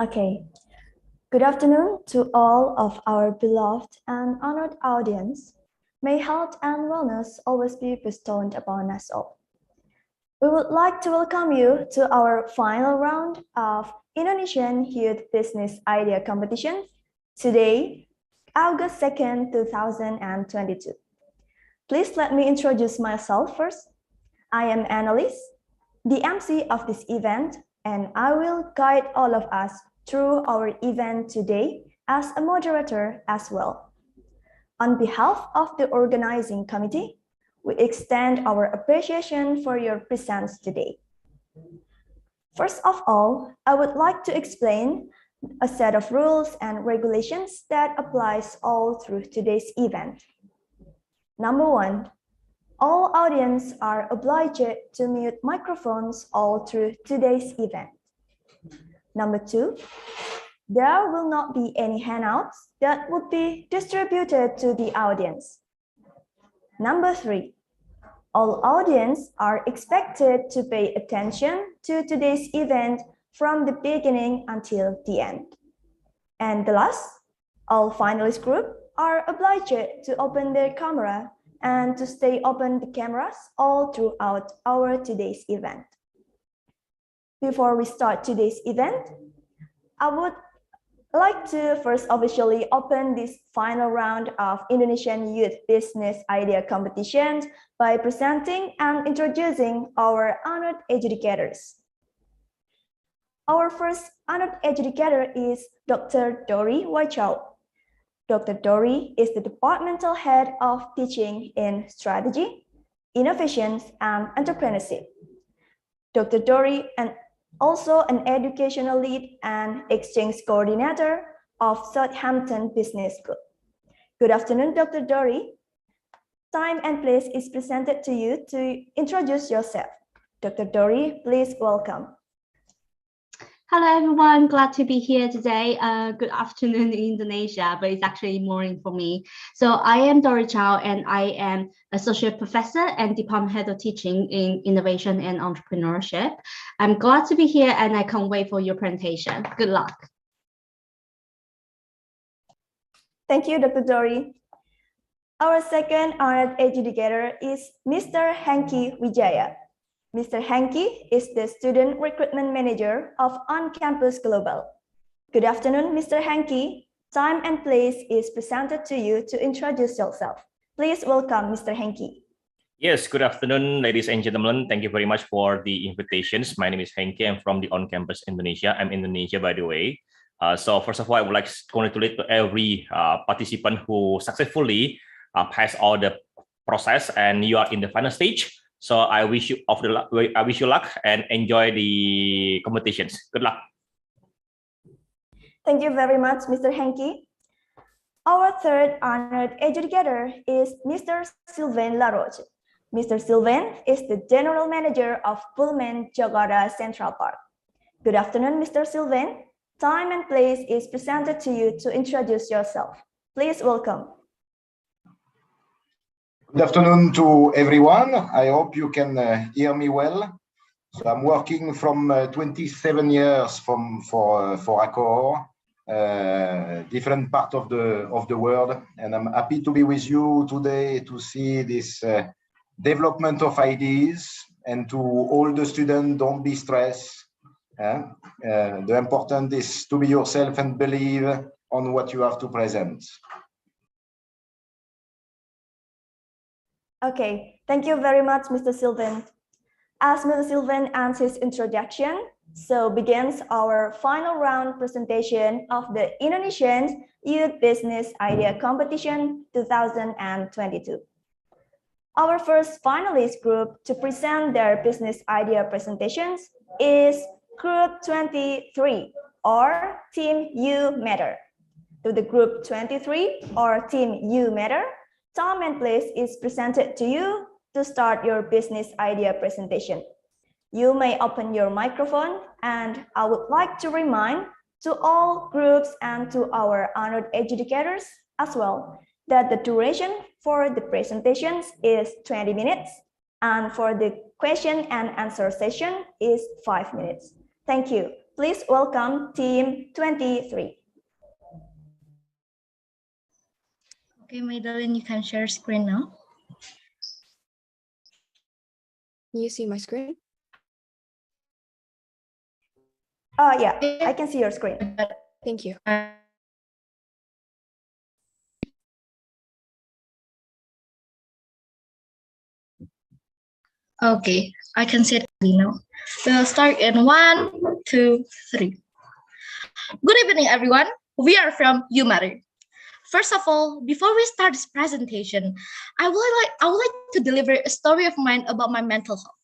Okay. Good afternoon to all of our beloved and honored audience. May health and wellness always be bestowed upon us all. We would like to welcome you to our final round of Indonesian Youth Business Idea Competition today, August 2nd, 2022. Please let me introduce myself first. I am Annalise, the MC of this event, and I will guide all of us through our event today as a moderator as well. On behalf of the organizing committee, we extend our appreciation for your presence today. First of all, I would like to explain a set of rules and regulations that applies all through today's event. Number one, all audience are obliged to mute microphones all through today's event. Number two, there will not be any handouts that would be distributed to the audience. Number three, all audience are expected to pay attention to today's event from the beginning until the end. And the last, all finalist group are obliged to open their camera and to stay open the cameras all throughout our today's event. Before we start today's event, I would like to first officially open this final round of Indonesian Youth Business Idea Competition by presenting and introducing our honored adjudicators. Our first honored adjudicator is Dr. Dori Waichau. Dr. Dori is the departmental head of teaching in strategy, innovations, and entrepreneurship. Dr. Dori and also an educational lead and exchange coordinator of Southampton Business School. Good afternoon, Dr. Dori. Time and place is presented to you to introduce yourself. Dr. Dori, please welcome. Hello, everyone. Glad to be here today. Good afternoon in Indonesia, but it's actually morning for me. So I am Dori Chow, and I am Associate Professor and Department Head of Teaching in Innovation and Entrepreneurship. I'm glad to be here, and I can't wait for your presentation. Good luck. Thank you, Dr. Dori. Our second honored adjudicator is Mr. Henki Wijaya. Mr. Henki is the Student Recruitment Manager of On-Campus Global. Good afternoon, Mr. Henki. Time and place is presented to you to introduce yourself. Please welcome Mr. Henki. Yes, good afternoon, ladies and gentlemen. Thank you very much for the invitations. My name is Henki. I'm from the On-Campus Indonesia. I'm Indonesia, by the way. So first of all, I would like to congratulate to every participant who successfully passed all the process, and you are in the final stage. So I wish you luck and enjoy the competitions. Good luck. Thank you very much, Mr. Henki. Our third honored adjudicator is Mr. Sylvain Laroche. Mr. Sylvain is the General Manager of Pullman Jakarta Central Park. Good afternoon, Mr. Sylvain. Time and place is presented to you to introduce yourself. Please welcome. Good afternoon to everyone. I hope you can hear me well. So I'm working from 27 years for Accor, different part of the world, and I'm happy to be with you today to see this development of ideas. And to all the students, don't be stressed. The important is to be yourself and believe on what you have to present. Okay, thank you very much, Mr. Sylvain. As Mr. Sylvain ends his introduction, so begins our final round presentation of the Indonesian Youth Business Idea Competition 2022. Our first finalist group to present their business idea presentations is Group 23 or Team You Matter. To the Group 23 or Team You Matter, time and place is presented to you to start your business idea presentation. You may open your microphone, and I would like to remind to all groups and to our honored adjudicators as well that the duration for the presentations is 20 minutes, and for the question and answer session is 5 minutes. Thank you. Please welcome Team 23. Okay, Madeline, you can share screen now. Can you see my screen? Yeah, I can see your screen. Thank you. Okay, I can see it now. We'll start in 1, 2, 3. Good evening, everyone. We are from You Matter. First of all, before we start this presentation, I would like to deliver a story of mine about my mental health.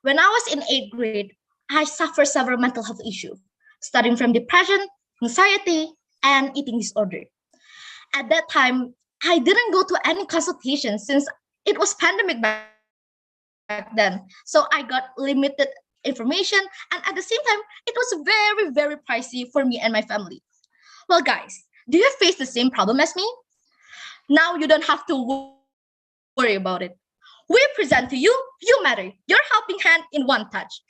When I was in 8th grade, I suffered several mental health issues, starting from depression, anxiety, and eating disorder. At that time, I didn't go to any consultation since it was pandemic back then. So I got limited information, and at the same time, it was very, very pricey for me and my family. Well, guys, do you face the same problem as me? Now you don't have to worry about it. We present to you, You Matter, your helping hand in one touch.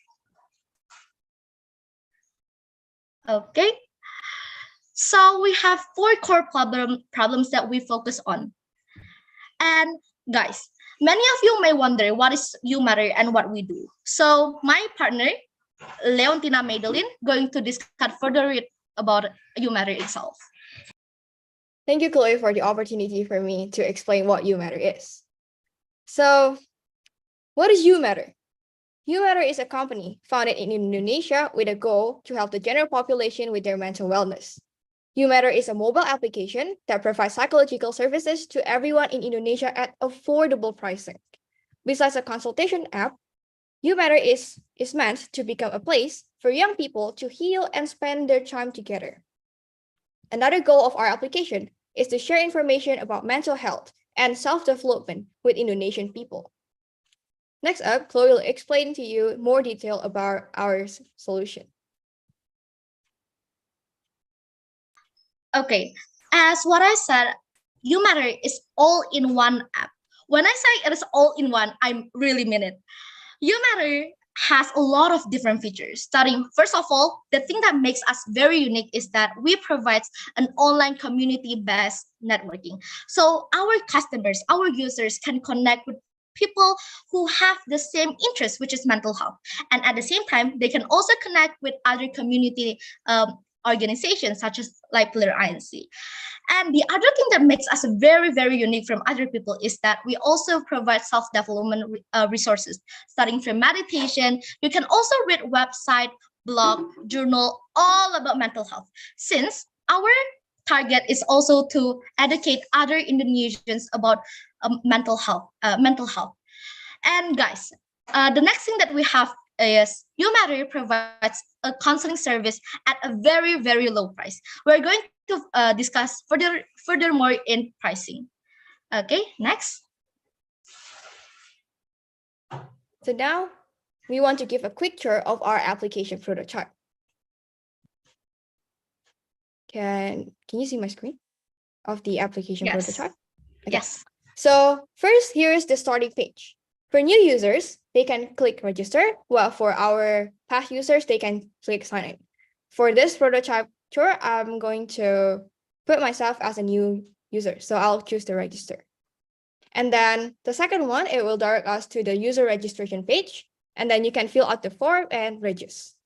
Okay. So we have 4 core problems that we focus on. And guys, many of you may wonder what is You Matter and what we do. So my partner, Leontina Madeline, going to discuss further about You Matter itself. Thank you, Chloe, for the opportunity for me to explain what You Matter is. So, what is You Matter? You Matter is a company founded in Indonesia with a goal to help the general population with their mental wellness. You Matter is a mobile application that provides psychological services to everyone in Indonesia at affordable pricing. Besides a consultation app, You Matter is meant to become a place for young people to heal and spend their time together. Another goal of our application is to share information about mental health and self-development with Indonesian people. Next up, Chloe will explain to you more detail about our solution. Okay, as what I said, You Matter is all in one app. When I say it is all in one, I really mean it. You Matter has a lot of different features. Starting, first of all, the thing that makes us very unique is that we provide an online community-based networking. So our customers, our users can connect with people who have the same interest, which is mental health. And at the same time, they can also connect with other community organizations such as like Pillar INC. And the other thing that makes us very, very unique from other people is that we also provide self-development resources, starting from meditation. You can also read website, blog, journal, all about mental health. Since our target is also to educate other Indonesians about mental health. And guys, the next thing that we have is You Matter provides a counseling service at a very, very low price. We're going to discuss furthermore in pricing. Okay, next. So now we want to give a quick tour of our application prototype. Can you see my screen of the application prototype? Okay. Yes. So first, here is the starting page. For new users, they can click register, while for our past users, they can click sign in. For this prototype tour, I'm going to put myself as a new user, so I'll choose the register. And then the second one, it will direct us to the user registration page, and then you can fill out the form and register.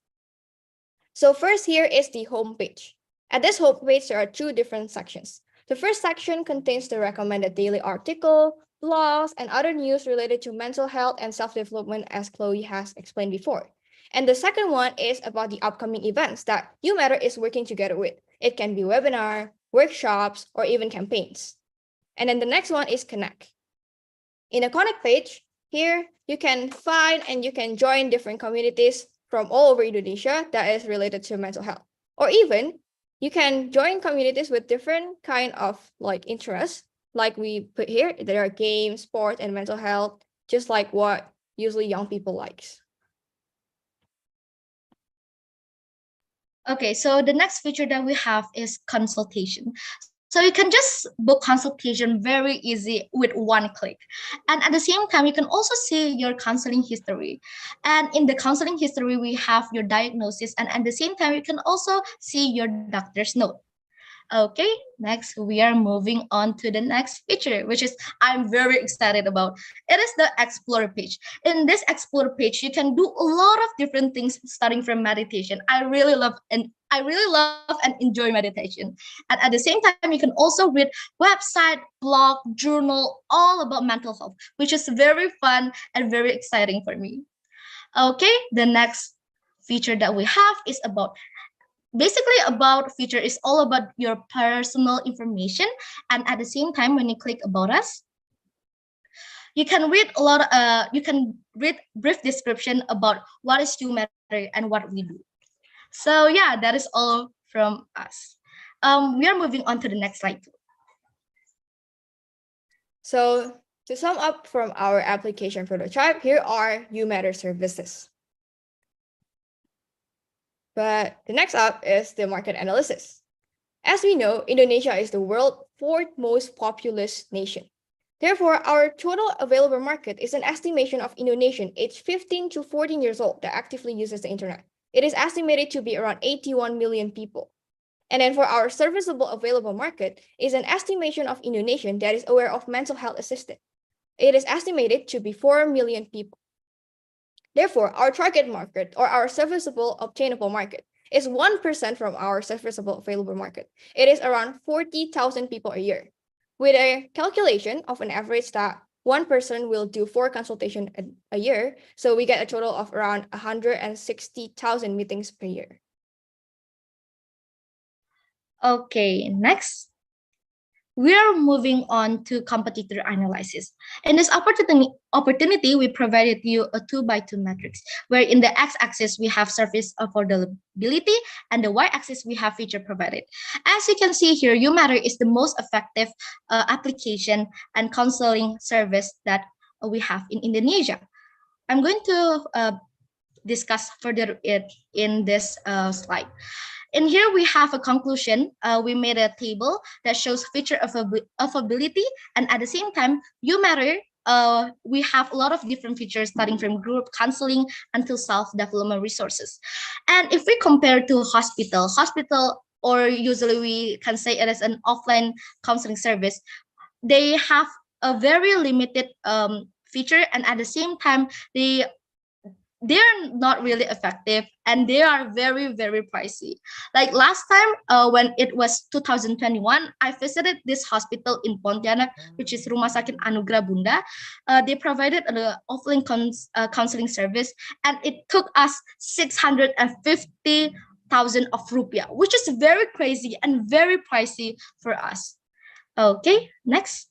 So first, here is the home page. At this home page, there are 2 different sections. The first section contains the recommended daily article, blogs, and other news related to mental health and self-development, as Chloe has explained before. And the second one is about the upcoming events that You Matter is working together with. It can be webinar, workshops, or even campaigns. And then the next one is Connect. In the Connect page, here you can find and you can join different communities from all over Indonesia that is related to mental health. Or even you can join communities with different kind of like interests. Like we put here, there are games, sport, and mental health, just like what usually young people likes. Okay, so the next feature that we have is consultation. So you can just book consultation very easy with one click. And at the same time, you can also see your counseling history. And in the counseling history, we have your diagnosis. And at the same time, you can also see your doctor's note. Okay, next we are moving on to the next feature, which is I'm very excited about. It is the Explore page. In this Explore page, you can do a lot of different things starting from meditation. I really love and enjoy meditation. And at the same time, you can also read website, blog, journal, all about mental health, which is very fun and very exciting for me. Okay, the next feature that we have is about basically about feature is all about your personal information. And at the same time, when you click about us, you can read brief description about what is You Matter and what we do. So yeah, that is all from us. We are moving on to the next slide. So to sum up from our application prototype, here are You Matter services. But the next up is the market analysis. As we know, Indonesia is the world's fourth most populous nation. Therefore, our total available market is an estimation of Indonesians aged 15 to 14 years old that actively uses the internet. It is estimated to be around 81 million people. And then for our serviceable available market is an estimation of Indonesian that is aware of mental health assistance. It is estimated to be 4 million people. Therefore, our target market or our serviceable obtainable market is 1% from our serviceable available market. It is around 40,000 people a year. With a calculation of an average that one person will do 4 consultations a year, so we get a total of around 160,000 meetings per year. Okay, next. We are moving on to competitor analysis. In this opportunity, we provided you a 2x2 matrix, where in the x-axis we have service affordability, and the y-axis we have feature provided. As you can see here, You Matter is the most effective application and counseling service that we have in Indonesia. I'm going to discuss further it in this slide. In here, we have a conclusion. We made a table that shows feature affordability, and at the same time, You Matter, we have a lot of different features starting from group counseling until self-development resources. And if we compare to hospital, or usually we can say it as an offline counseling service, they have a very limited feature, and at the same time, they're not really effective and they are very, very pricey. Like last time, when it was 2021, I visited this hospital in Pontianak, which is Rumah Sakit Anugerah Bunda. They provided an offline counseling service, and it took us 650,000 of rupiah, which is very crazy and very pricey for us. Okay, next.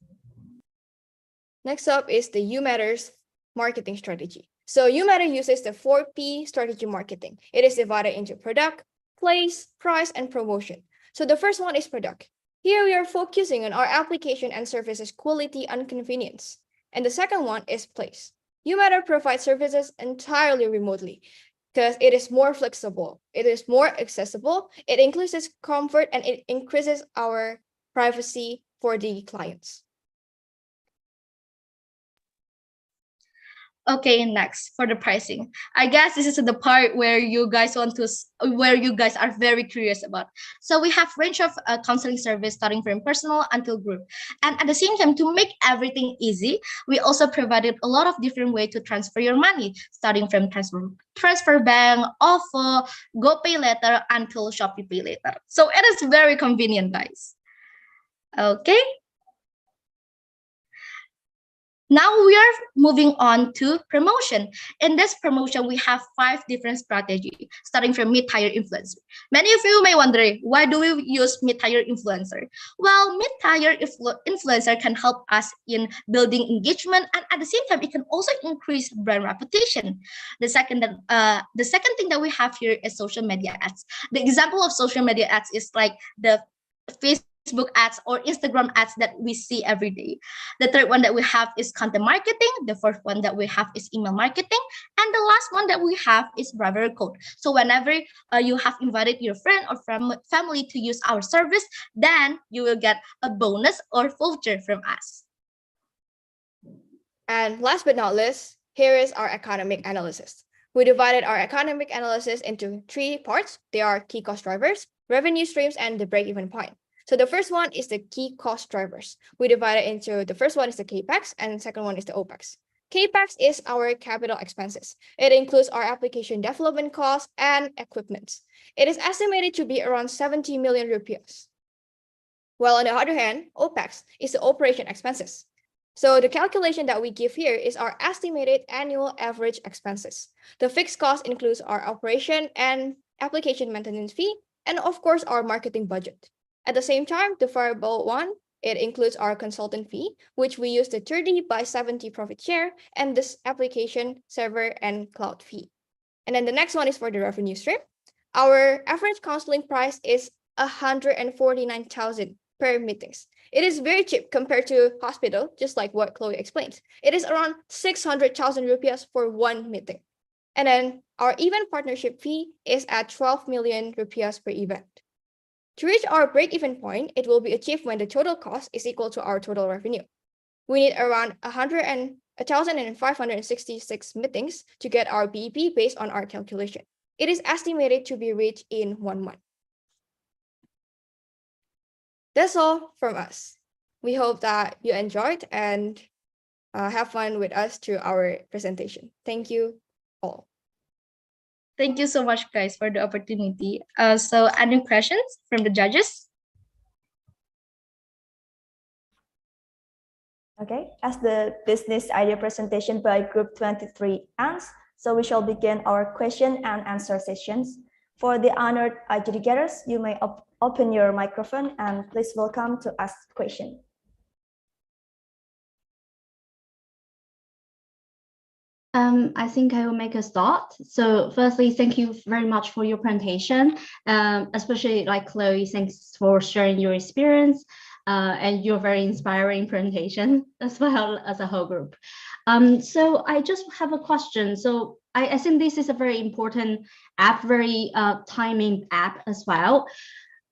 Next up is the You Matters marketing strategy. So You Matter uses the 4P strategy marketing. It is divided into product, place, price, and promotion. So the first one is product. Here we are focusing on our application and services quality and convenience. And the second one is place. You Matter provides services entirely remotely because it is more flexible, it is more accessible, it increases comfort, and it increases our privacy for the clients. Okay, next for the pricing. I guess this is the part where you guys are very curious about. So we have range of counseling service starting from personal until group. And at the same time, to make everything easy, we also provided a lot of different ways to transfer your money, starting from transfer bank, OVO, GoPay later until Shopee Pay later. So it is very convenient, guys. Okay. Now we are moving on to promotion. In this promotion, we have 5 different strategies, starting from mid-tier influencer. Many of you may wonder, why do we use mid-tier influencer? Well, mid-tier influencer can help us in building engagement, and at the same time, it can also increase brand reputation. The second thing that we have here is social media ads. The example of social media ads is like the Facebook ads or Instagram ads that we see every day. The third one that we have is content marketing. The fourth one that we have is email marketing. And the last one that we have is referral code. So whenever you have invited your friend or family to use our service, then you will get a bonus or voucher from us. And last but not least, here is our economic analysis. We divided our economic analysis into 3 parts. They are key cost drivers, revenue streams, and the break-even point. So the first one is the key cost drivers. We divided into, the first one is the CAPEX, and the second one is the OPEX. CAPEX is our capital expenses. It includes our application development costs and equipment. It is estimated to be around 70 million rupiahs. While on the other hand, OPEX is the operation expenses. So the calculation that we give here is our estimated annual average expenses. The fixed cost includes our operation and application maintenance fee, and of course, our marketing budget. At the same time, the variable one, it includes our consultant fee, which we use the 30/70 profit share, and this application server and cloud fee. And then the next one is for the revenue stream. Our average counseling price is 149,000 per meetings. It is very cheap compared to hospital, just like what Chloe explained. It is around 600,000 rupiahs for one meeting. And then our event partnership fee is at 12 million rupiahs per event. To reach our break-even point, it will be achieved when the total cost is equal to our total revenue. We need around 1,566 meetings to get our BEP based on our calculation. It is estimated to be reached in 1 month. That's all from us. We hope that you enjoyed and have fun with us through our presentation. Thank you all. Thank you so much, guys, for the opportunity. So any questions from the judges? Okay, as the business idea presentation by Group 23 ends, so we shall begin our question and answer sessions. For the honored adjudicators, you may open your microphone and please welcome to ask question. I think I will make a start. So firstly, thank you very much for your presentation, especially like Chloe, thanks for sharing your experience and your very inspiring presentation as well as a whole group. So I just have a question. So I think this is a very important app, very timing app as well.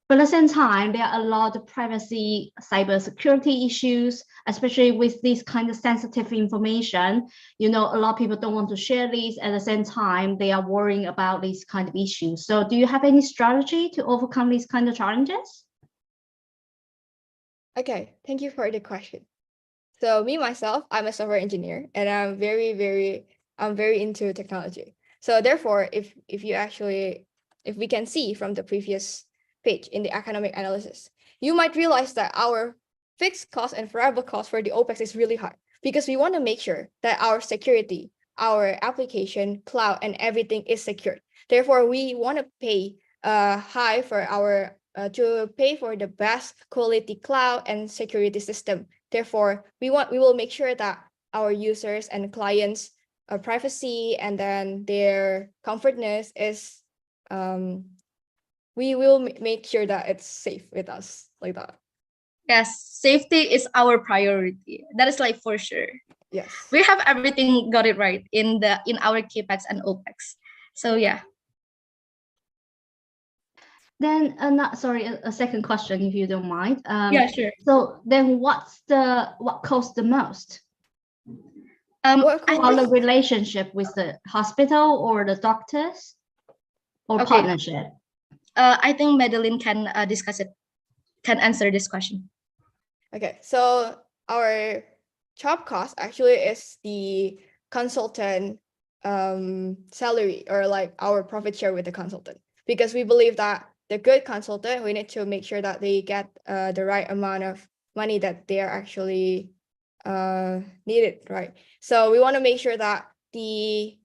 But at the same time, there are a lot of privacy, cybersecurity issues, especially with this kind of sensitive information. You know, a lot of people don't want to share these. At the same time, they are worrying about these kind of issues. So do you have any strategy to overcome these kind of challenges? Okay, thank you for the question. So me, myself, I'm a software engineer and I'm very into technology. So therefore, if we can see from the previous page in the economic analysis, you might realize that our fixed cost and variable cost for the OPEX is really high because we want to make sure that our security, our application, cloud, and everything is secured. Therefore, we want to pay high for our to pay for the best quality cloud and security system. Therefore, we will make sure that our users and clients' privacy and then their comfortness is we will make sure that it's safe with us like that. Yes, safety is our priority. That is like for sure. Yes. We have everything got it right in our CAPEX and OPEX. So yeah. Then, a second question, if you don't mind. Yeah, sure. So then what costs the most? The relationship with the hospital or the doctors or partnership? I think Madeline can answer this question. Okay, so our job cost actually is the consultant salary or like our profit share with the consultant, because we believe that the good consultant, we need to make sure that they get the right amount of money that they are actually needed, right? So we want to make sure that the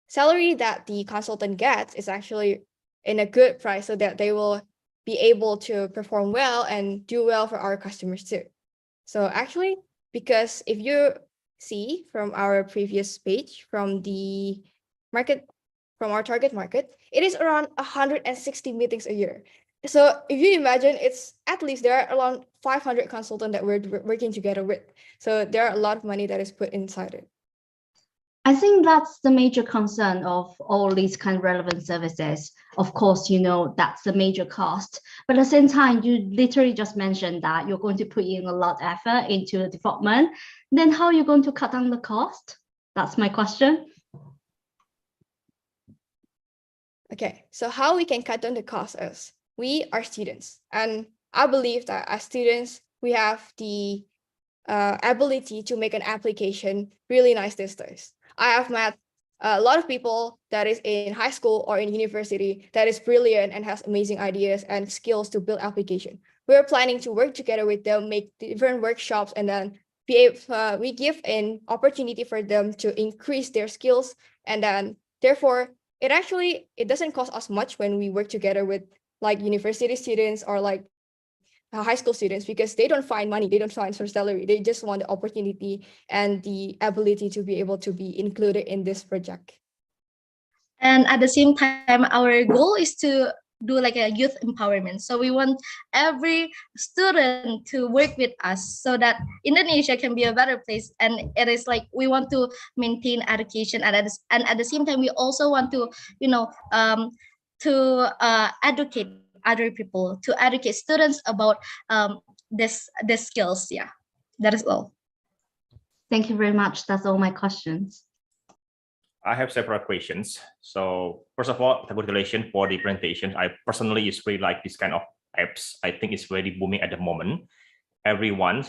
salary that the consultant gets is actually in a good price so that they will be able to perform well and do well for our customers too. So actually, because if you see from our previous page from the market, from our target market, it is around 160 meetings a year. So if you imagine, it's at least there are around 500 consultants that we're working together with. So there are a lot of money that is put inside it. I think that's the major concern of all these kind of relevant services. Of course, you know, that's the major cost. But at the same time, you literally just mentioned that you're going to put in a lot of effort into the development. Then how are you going to cut down the cost? That's my question. Okay, so how we can cut down the cost is we are students. And I believe that as students, we have the ability to make an application really nice these days. I have met a lot of people that is in high school or in university that is brilliant and has amazing ideas and skills to build application. We're planning to work together with them, make different workshops, and then we give an opportunity for them to increase their skills. And then therefore, it doesn't cost us much when we work together with like university students or like high school students, because they don't find money, they don't find some salary, they just want the opportunity and the ability to be able to be included in this project. And at the same time, our goal is to do like a youth empowerment. So we want every student to work with us so that Indonesia can be a better place. And it is like we want to maintain education, and at the same time, we also want to, educate other people, to educate students about this skills. Yeah, that is all. Thank you very much. That's all my questions. I have several questions. So first of all, congratulations for the presentation. I personally is really like this kind of apps. I think it's very booming at the moment. Everyone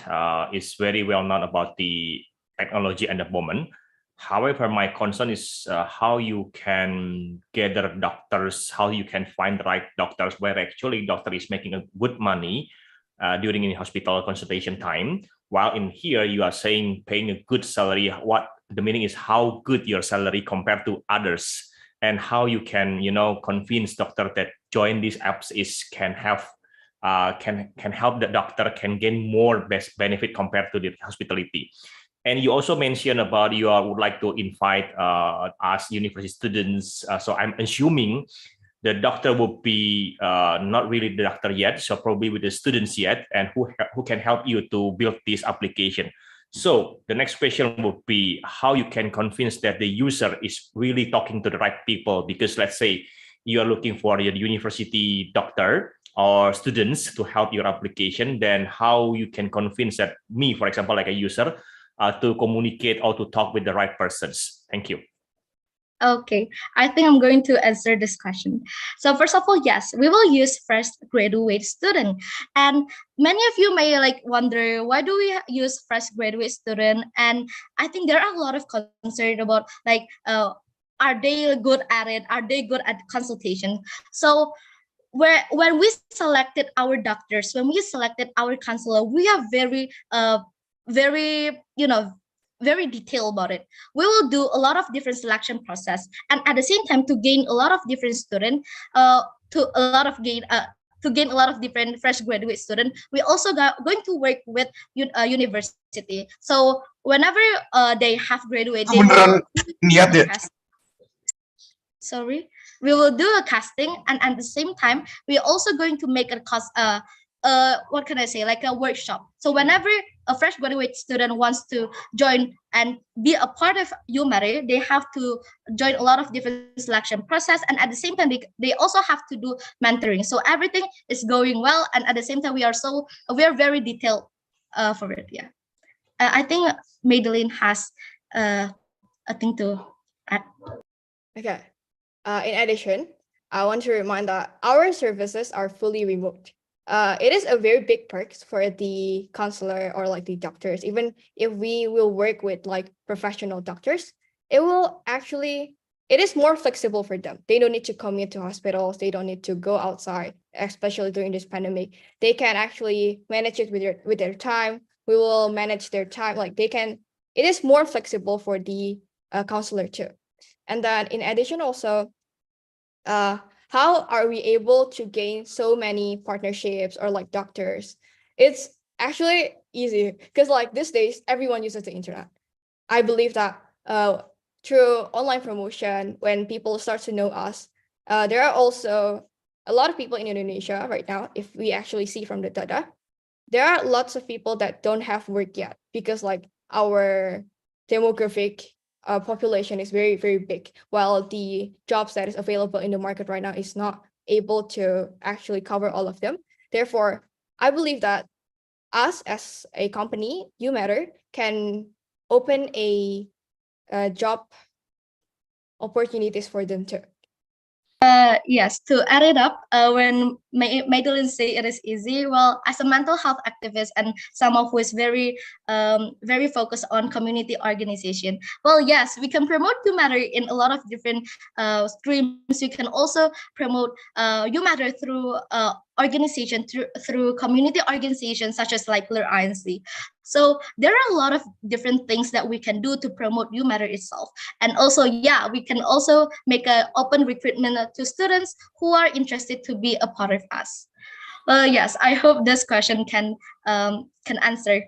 is very well known about the technology at the moment. However, my concern is how you can gather doctors, how you can find the right doctors, where actually doctor is making a good money during the hospital consultation time. While in here, you are saying paying a good salary. What the meaning is how good your salary compared to others, and how you can, convince doctor that join these apps can have can help the doctor can gain more best benefit compared to the hospitality. And you also mentioned about you would like to invite us university students. So I'm assuming the doctor will be not really the doctor yet, so probably with the students yet, and who can help you to build this application. So the next question would be how you can convince that the user is really talking to the right people, because let's say you are looking for a university doctor or students to help your application, then how you can convince that me, for example, like a user, to communicate or to talk with the right persons. Thank you. Okay, I think I'm going to answer this question. So first of all, yes, we will use fresh graduate student. And many of you may like wonder, why do we use fresh graduate student? And I think there are a lot of concern about like, are they good at it? Are they good at consultation? So when we selected our doctors, when we selected our counselor, we are very, very detailed about it. We will do a lot of different selection process, and at the same time, to gain a lot of different student, to gain a lot of different fresh graduate student, we also going to work with university. So whenever they have graduated, sorry, we will do a casting, and at the same time, we are also going to make a what can I say, like a workshop. So whenever a fresh graduate student wants to join and be a part of UMARE, they have to join a lot of different selection process, and at the same time, they also have to do mentoring. So everything is going well, and at the same time, we are very detailed for it. Yeah, I think Madeline has a thing to add. Okay. In addition, I want to remind that our services are fully remote. It is a very big perk for the counselor or like the doctors. Even if we will work with like professional doctors, it is more flexible for them. They don't need to commute to hospitals. They don't need to go outside, especially during this pandemic. They can actually manage it with their time. We will manage their time. It is more flexible for the counselor too. And then in addition also, how are we able to gain so many partnerships or like doctors? It's actually easy because like these days, everyone uses the internet. I believe that through online promotion, when people start to know us, there are also a lot of people in Indonesia right now, if we actually see from the data, there are lots of people that don't have work yet because like our demographic population is very, very big, while the jobs that is available in the market right now is not able to actually cover all of them. Therefore, I believe that us as a company, You Matter, can open a job opportunities for them too. Yes, to add it up, when Madeline say it is easy, well, as a mental health activist and someone who is very focused on community organization, well, yes, we can promote You Matter in a lot of different streams. We can also promote You Matter through organization, through community organizations such as like IRC. So there are a lot of different things that we can do to promote You Matter itself. And also, yeah, we can also make an open recruitment to students who are interested to be a part of us. Yes, I hope this question can answer.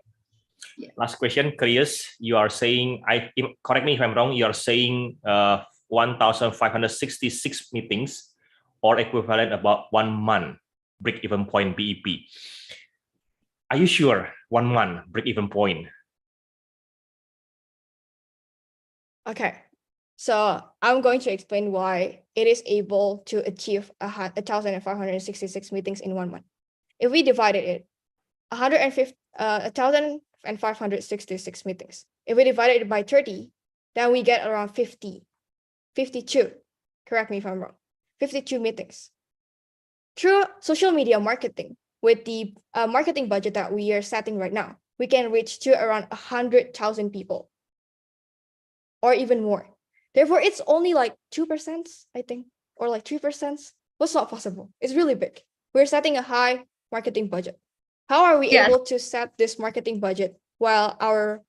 Yeah. Last question, curious. You are saying, correct me if I'm wrong, you are saying 1,566 meetings or equivalent about 1 month break-even point BEP. Are you sure 1 month break-even point? Okay, so I'm going to explain why it is able to achieve 1,566 meetings in 1 month. If we divided it, 1,566 meetings. If we divide it by 30, then we get around 52. Correct me if I'm wrong. 52 meetings. Through social media marketing, with the marketing budget that we are setting right now, we can reach to around 100,000 people or even more. Therefore, it's only like 2%, I think, or like 3%. What's not possible? It's really big. We're setting a high marketing budget. How are we able to set this marketing budget while our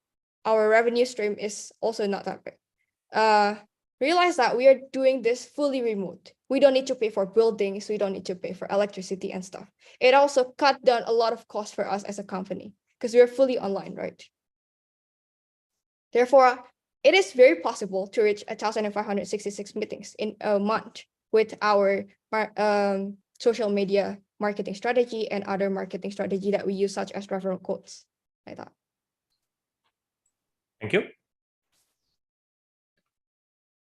revenue stream is also not that big? Realize that we are doing this fully remote. We don't need to pay for buildings. We don't need to pay for electricity and stuff. It also cut down a lot of costs for us as a company because we are fully online, right? Therefore, it is very possible to reach 1,566 meetings in a month with our social media marketing strategy and other marketing strategy that we use, such as referral codes, like that. Thank you.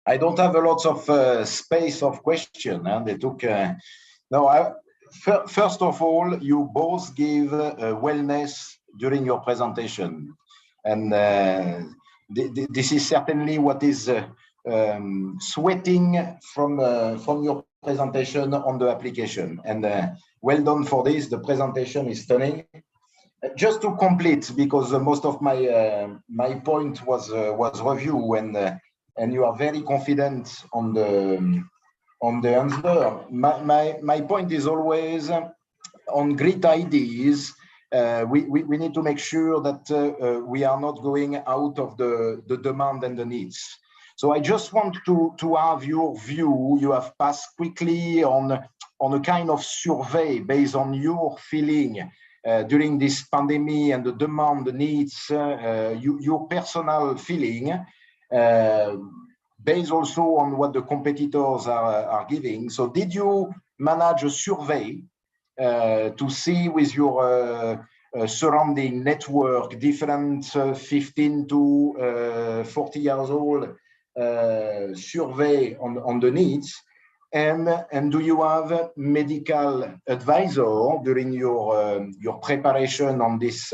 I don't have a lot of space of question. They took first of all, you both give wellness during your presentation, and this is certainly what is sweating from your presentation on the application. And well done for this. The presentation is stunning. Just to complete, because most of my point was review, and you are very confident on the answer. My point is always on great ideas. We need to make sure that we are not going out of the demand and the needs. So I just want to have your view. You have passed quickly on a kind of survey based on your feeling during this pandemic and the demand, the needs, your personal feeling, based also on what the competitors are giving. So did you manage a survey to see with your surrounding network, different 15 to 40 years old, survey on the needs? And do you have a medical advisor during your preparation on this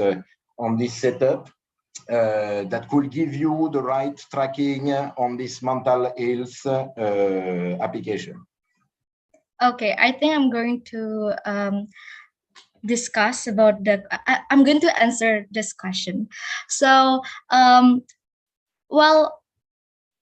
setup that could give you the right tracking on this mental health application? Okay, I think I'm going to discuss about I'm going to answer this question. So, well,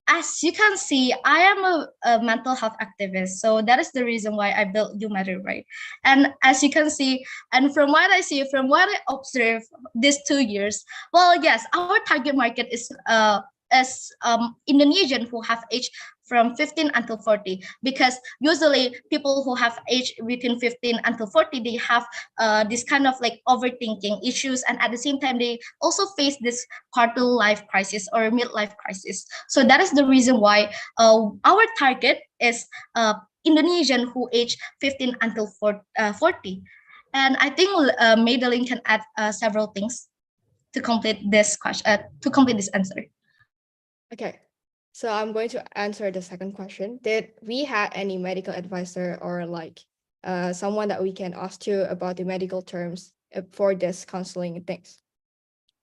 as you can see, I am a mental health activist. So that is the reason why I built You Matter, right? And as you can see, and from what I see, from what I observe these 2 years, well, yes, our target market is Indonesian who have age from 15 until 40, because usually people who have age between 15 until 40, they have this kind of like overthinking issues, and at the same time they also face this quarter life crisis or midlife crisis. So that is the reason why our target is Indonesian who age 15 until 40. And I think Madeline can add several things to complete this question, to complete this answer. Okay, so I'm going to answer the second question. Did we have any medical advisor or like someone that we can ask to about the medical terms for this counseling things?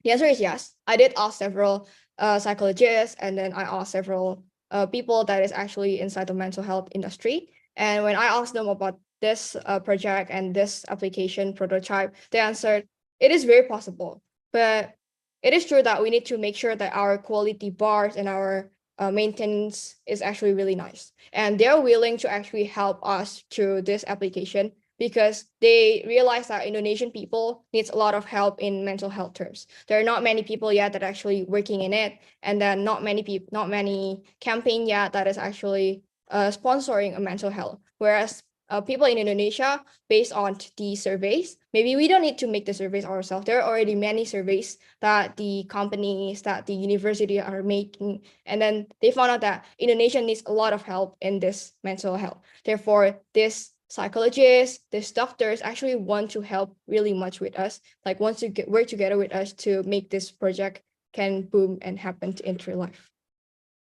The answer is yes. I did ask several psychologists, and then I asked several people that is actually inside the mental health industry. And when I asked them about this project and this application prototype, they answered, it is very possible, but it is true that we need to make sure that our quality bars and our maintenance is actually really nice. And they're willing to actually help us through this application because they realize that Indonesian people needs a lot of help in mental health terms. There are not many people yet that are actually working in it, and then not many campaign yet that is actually sponsoring a mental health. Whereas people in Indonesia, based on the surveys, maybe we don't need to make the surveys ourselves. There are already many surveys that the companies, that the university are making, and then they found out that Indonesia needs a lot of help in this mental health. Therefore, this psychologists, these doctors actually want to help really much with us, like want to work together with us to make this project can boom and happen into life.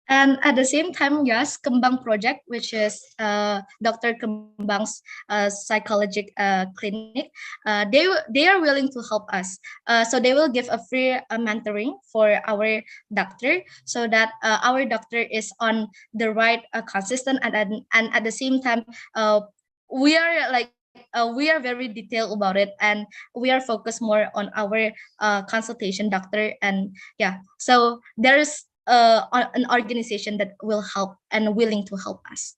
And at the same time, yes, Kembang project, which is Dr. Kembang's psychologic clinic, they are willing to help us. So they will give a free mentoring for our doctor, so that our doctor is on the right consistent, and at the same time, we are very detailed about it, and we are focused more on our consultation doctor. And yeah, so there's an organization that will help and willing to help us.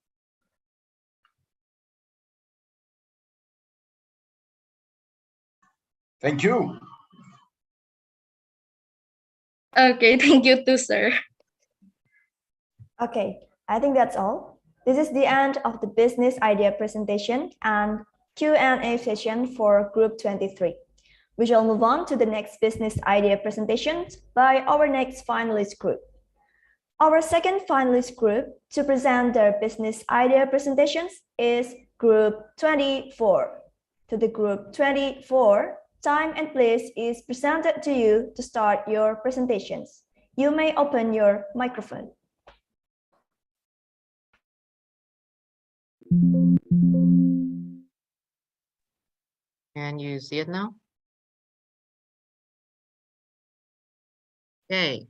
Thank you. Okay, thank you too, sir. Okay, I think that's all. This is the end of the business idea presentation and Q&A session for Group 23. We shall move on to the next business idea presentation by our next finalist group. Our second finalist group to present their business idea presentations is Group 24. To the Group 24, time and place is presented to you to start your presentations. You may open your microphone. Can you see it now? Okay.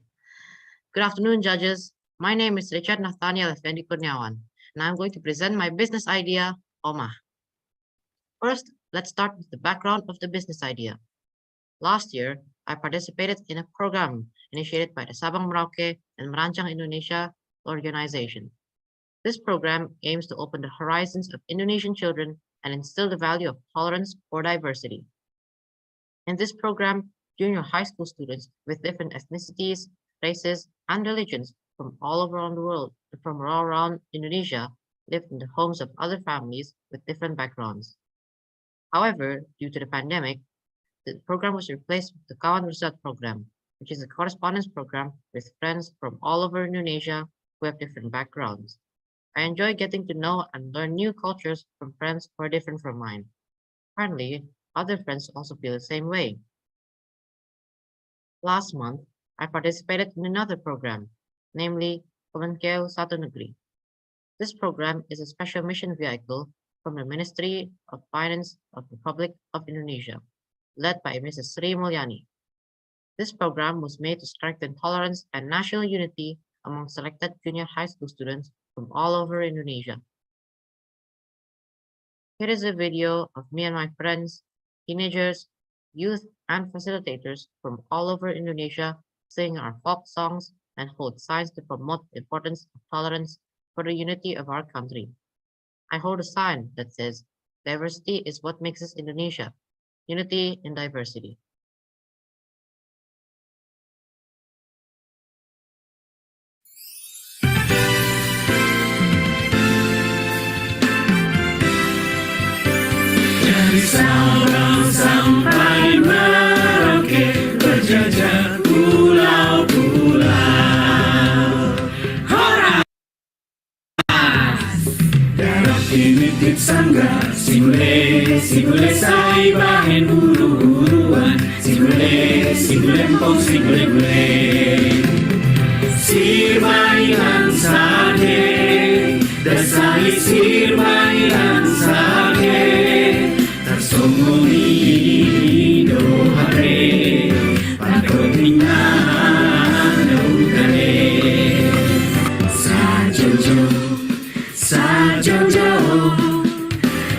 Good afternoon, judges. My name is Richard Nathaniel Effendi Kurniawan, and I'm going to present my business idea, OMA. First, let's start with the background of the business idea. Last year, I participated in a program initiated by the Sabang Merauke and Merancang Indonesia organization. This program aims to open the horizons of Indonesian children and instill the value of tolerance for diversity. In this program, junior high school students with different ethnicities, races, and religions from all around the world, from all around Indonesia, live in the homes of other families with different backgrounds. However, due to the pandemic, the program was replaced with the Kawan Bersatu program, which is a correspondence program with friends from all over Indonesia who have different backgrounds. I enjoy getting to know and learn new cultures from friends who are different from mine. Apparently, other friends also feel the same way. Last month, I participated in another program, namely Kemenkeu Satu Negeri. This program is a special mission vehicle from the Ministry of Finance of the Republic of Indonesia, led by Mrs. Sri Mulyani. This program was made to strengthen tolerance and national unity among selected junior high school students from all over Indonesia. Here is a video of me and my friends, teenagers, youth, and facilitators from all over Indonesia sing our folk songs and hold signs to promote the importance of tolerance for the unity of our country. I hold a sign that says, "Diversity is what makes us Indonesia, unity in diversity." Dari Sabang sampai Merauke, berjajah pulau-pulau. Horas! Darah Titip sangga, si bule sai bahen uru-uruan. Si bule mpong, si bule. Sir mailan sade, dasari sir mailan sade. Tarsongoni dohare, pakotingan daugare. Sajojo,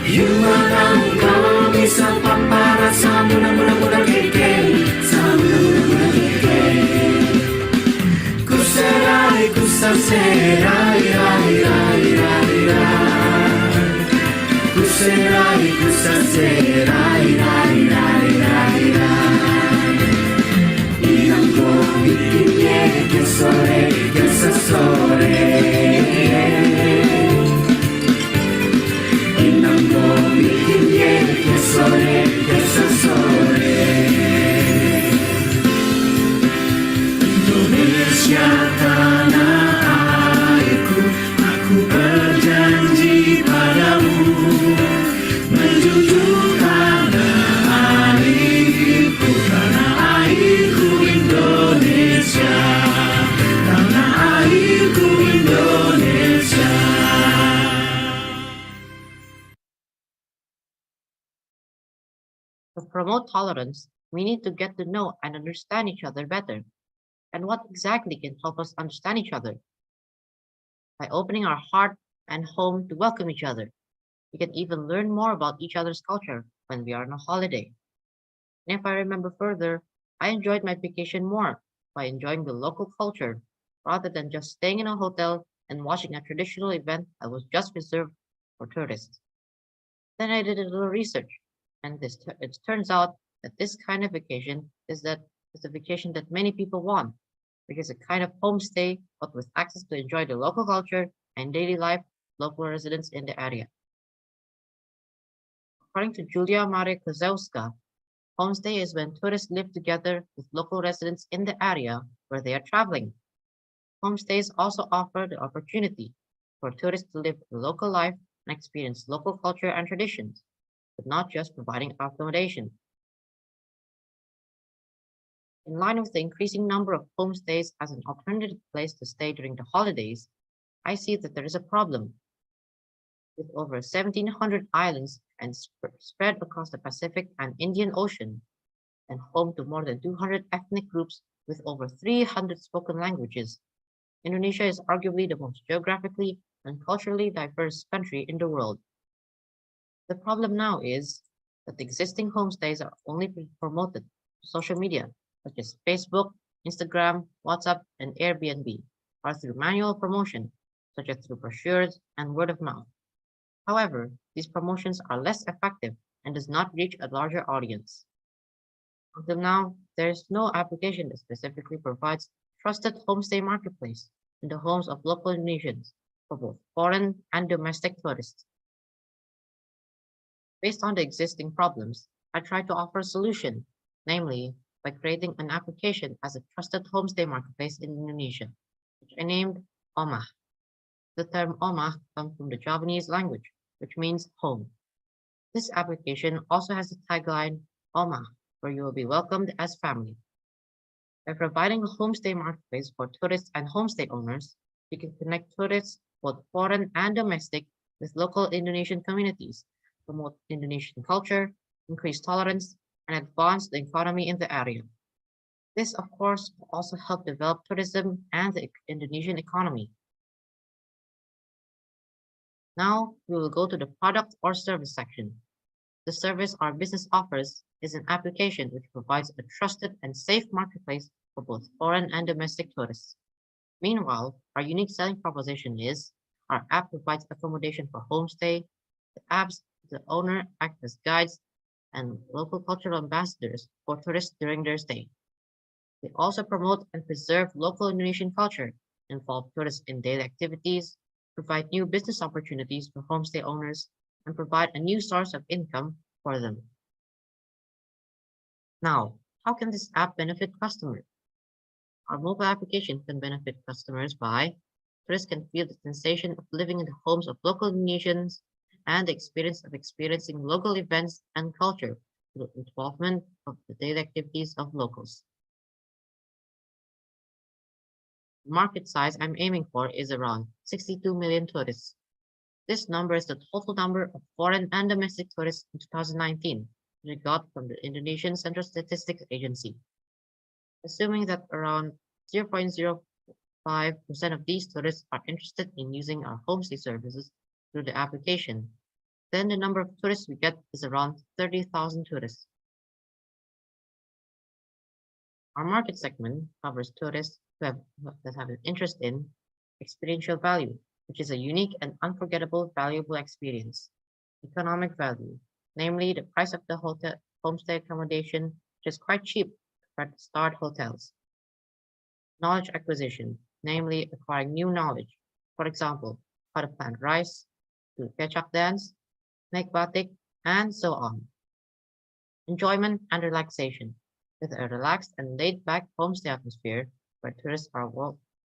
Yuang kau bisa paparat samuna-muna keke, samuna-muna keke. Kuserai, kusaserai, rai, rai, rai, rai. Kuserai, kusaserai, rai, rai, rai, rai. Inang ko bikinnya ke sore, ke sore. Indonesia tanah airku, aku berjanji padamu menjunjung tanah airku Indonesia, tanah airku Indonesia. To promote tolerance, we need to get to know and understand each other better. And what exactly can help us understand each other? By opening our heart and home to welcome each other. We can even learn more about each other's culture when we are on a holiday. And if I remember further, I enjoyed my vacation more by enjoying the local culture rather than just staying in a hotel and watching a traditional event that was just reserved for tourists. Then I did a little research, and it turns out that this kind of vacation is the vacation that many people want, which is a kind of homestay, but with access to enjoy the local culture and daily life of local residents in the area. According to Julia Maria Kozłowska, homestay is when tourists live together with local residents in the area where they are traveling. Homestays also offer the opportunity for tourists to live the local life and experience local culture and traditions, but not just providing accommodation. In line with the increasing number of homestays as an alternative place to stay during the holidays, I see that there is a problem. With over 1,700 islands and spread across the Pacific and Indian Ocean, and home to more than 200 ethnic groups with over 300 spoken languages, Indonesia is arguably the most geographically and culturally diverse country in the world. The problem now is that the existing homestays are only being promoted to social media, such as Facebook, Instagram, WhatsApp, and Airbnb, or through manual promotion, such as through brochures and word of mouth. However, these promotions are less effective and does not reach a larger audience. Until now, there is no application that specifically provides trusted homestay marketplace in the homes of local Indonesians for both foreign and domestic tourists. Based on the existing problems, I tried to offer a solution, namely by creating an application as a trusted homestay marketplace in Indonesia, which I named Omah. The term Omah comes from the Javanese language, which means home. This application also has the tagline Omah, where you will be welcomed as family. By providing a homestay marketplace for tourists and homestay owners, you can connect tourists, both foreign and domestic, with local Indonesian communities, promote Indonesian culture, increase tolerance, and advance the economy in the area. This, of course, will also help develop tourism and the Indonesian economy. Now, we will go to the product or service section. The service our business offers is an application which provides a trusted and safe marketplace for both foreign and domestic tourists. Meanwhile, our unique selling proposition is our app provides accommodation for homestay. The owner act as guides and local cultural ambassadors for tourists during their stay. They also promote and preserve local Indonesian culture, involve tourists in daily activities, provide new business opportunities for homestay owners, and provide a new source of income for them. Now, how can this app benefit customers? Our mobile application can benefit customers by tourists can feel the sensation of living in the homes of local Indonesians and the experience of experiencing local events and culture through involvement of the daily activities of locals. The market size I'm aiming for is around 62 million tourists. This number is the total number of foreign and domestic tourists in 2019, which we got from the Indonesian Central Statistics Agency. Assuming that around 0.05% of these tourists are interested in using our homestay services through the application, then the number of tourists we get is around 30,000 tourists. Our market segment covers tourists that have an interest in experiential value, which is a unique and unforgettable valuable experience. Economic value, namely the price of the hotel homestay accommodation, which is quite cheap compared to starred hotels. Knowledge acquisition, namely acquiring new knowledge. For example, how to plant rice, do kecap dance, make batik, and so on. Enjoyment and relaxation, with a relaxed and laid-back homestay atmosphere where tourists are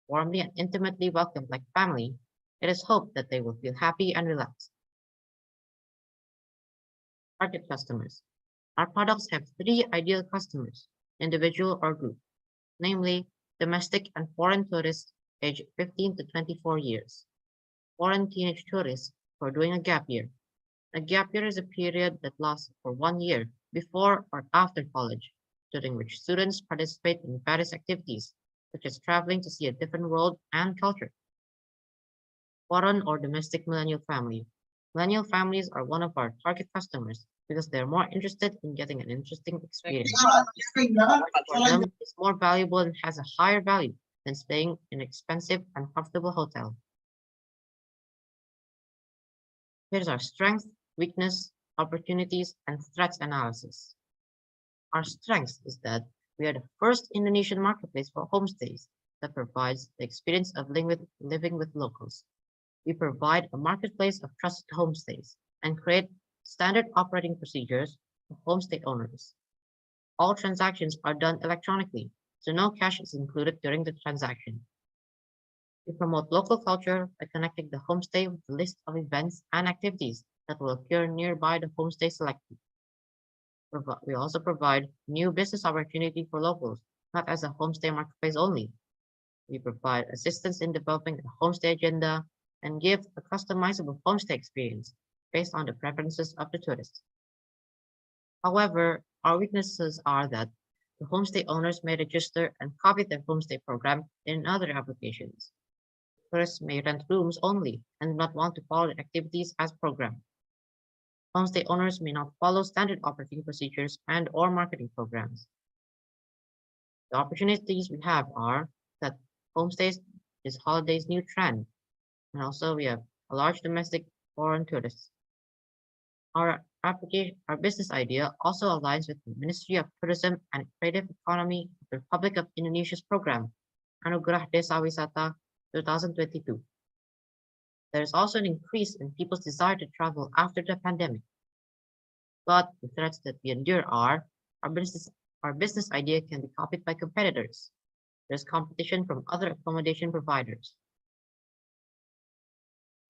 warmly and intimately welcomed like family, it is hoped that they will feel happy and relaxed. Target customers. Our products have three ideal customers, individual or group, namely domestic and foreign tourists aged 15 to 24 years, foreign teenage tourists who are doing a gap year. A gap year is a period that lasts for 1 year before or after college, during which students participate in various activities, such as traveling to see a different world and culture. Foreign or domestic millennial family. Millennial families are one of our target customers because they're more interested in getting an interesting experience. For them, it's more valuable and has a higher value than staying in an expensive and comfortable hotel. Here's our strength, weakness, opportunities, and threats analysis. Our strength is that we are the first Indonesian marketplace for homestays that provides the experience of living with locals. We provide a marketplace of trusted homestays and create standard operating procedures for homestay owners. All transactions are done electronically, so no cash is included during the transaction. We promote local culture by connecting the homestay with a list of events and activities that will occur nearby the homestay selected. We also provide new business opportunity for locals, not as a homestay marketplace only. We provide assistance in developing a homestay agenda and give a customizable homestay experience based on the preferences of the tourists. However, our weaknesses are that the homestay owners may register and copy their homestay program in other applications. Tourists may rent rooms only and do not want to follow the activities as programmed. Homestay owners may not follow standard operating procedures and or marketing programs. The opportunities we have are that homestays is holiday's new trend, and also we have a large domestic foreign tourists. Our business idea also aligns with the Ministry of Tourism and Creative Economy of the Republic of Indonesia's program, Anugerah Desa Wisata 2022. There is also an increase in people's desire to travel after the pandemic. But the threats that we endure are our business idea can be copied by competitors. There's competition from other accommodation providers.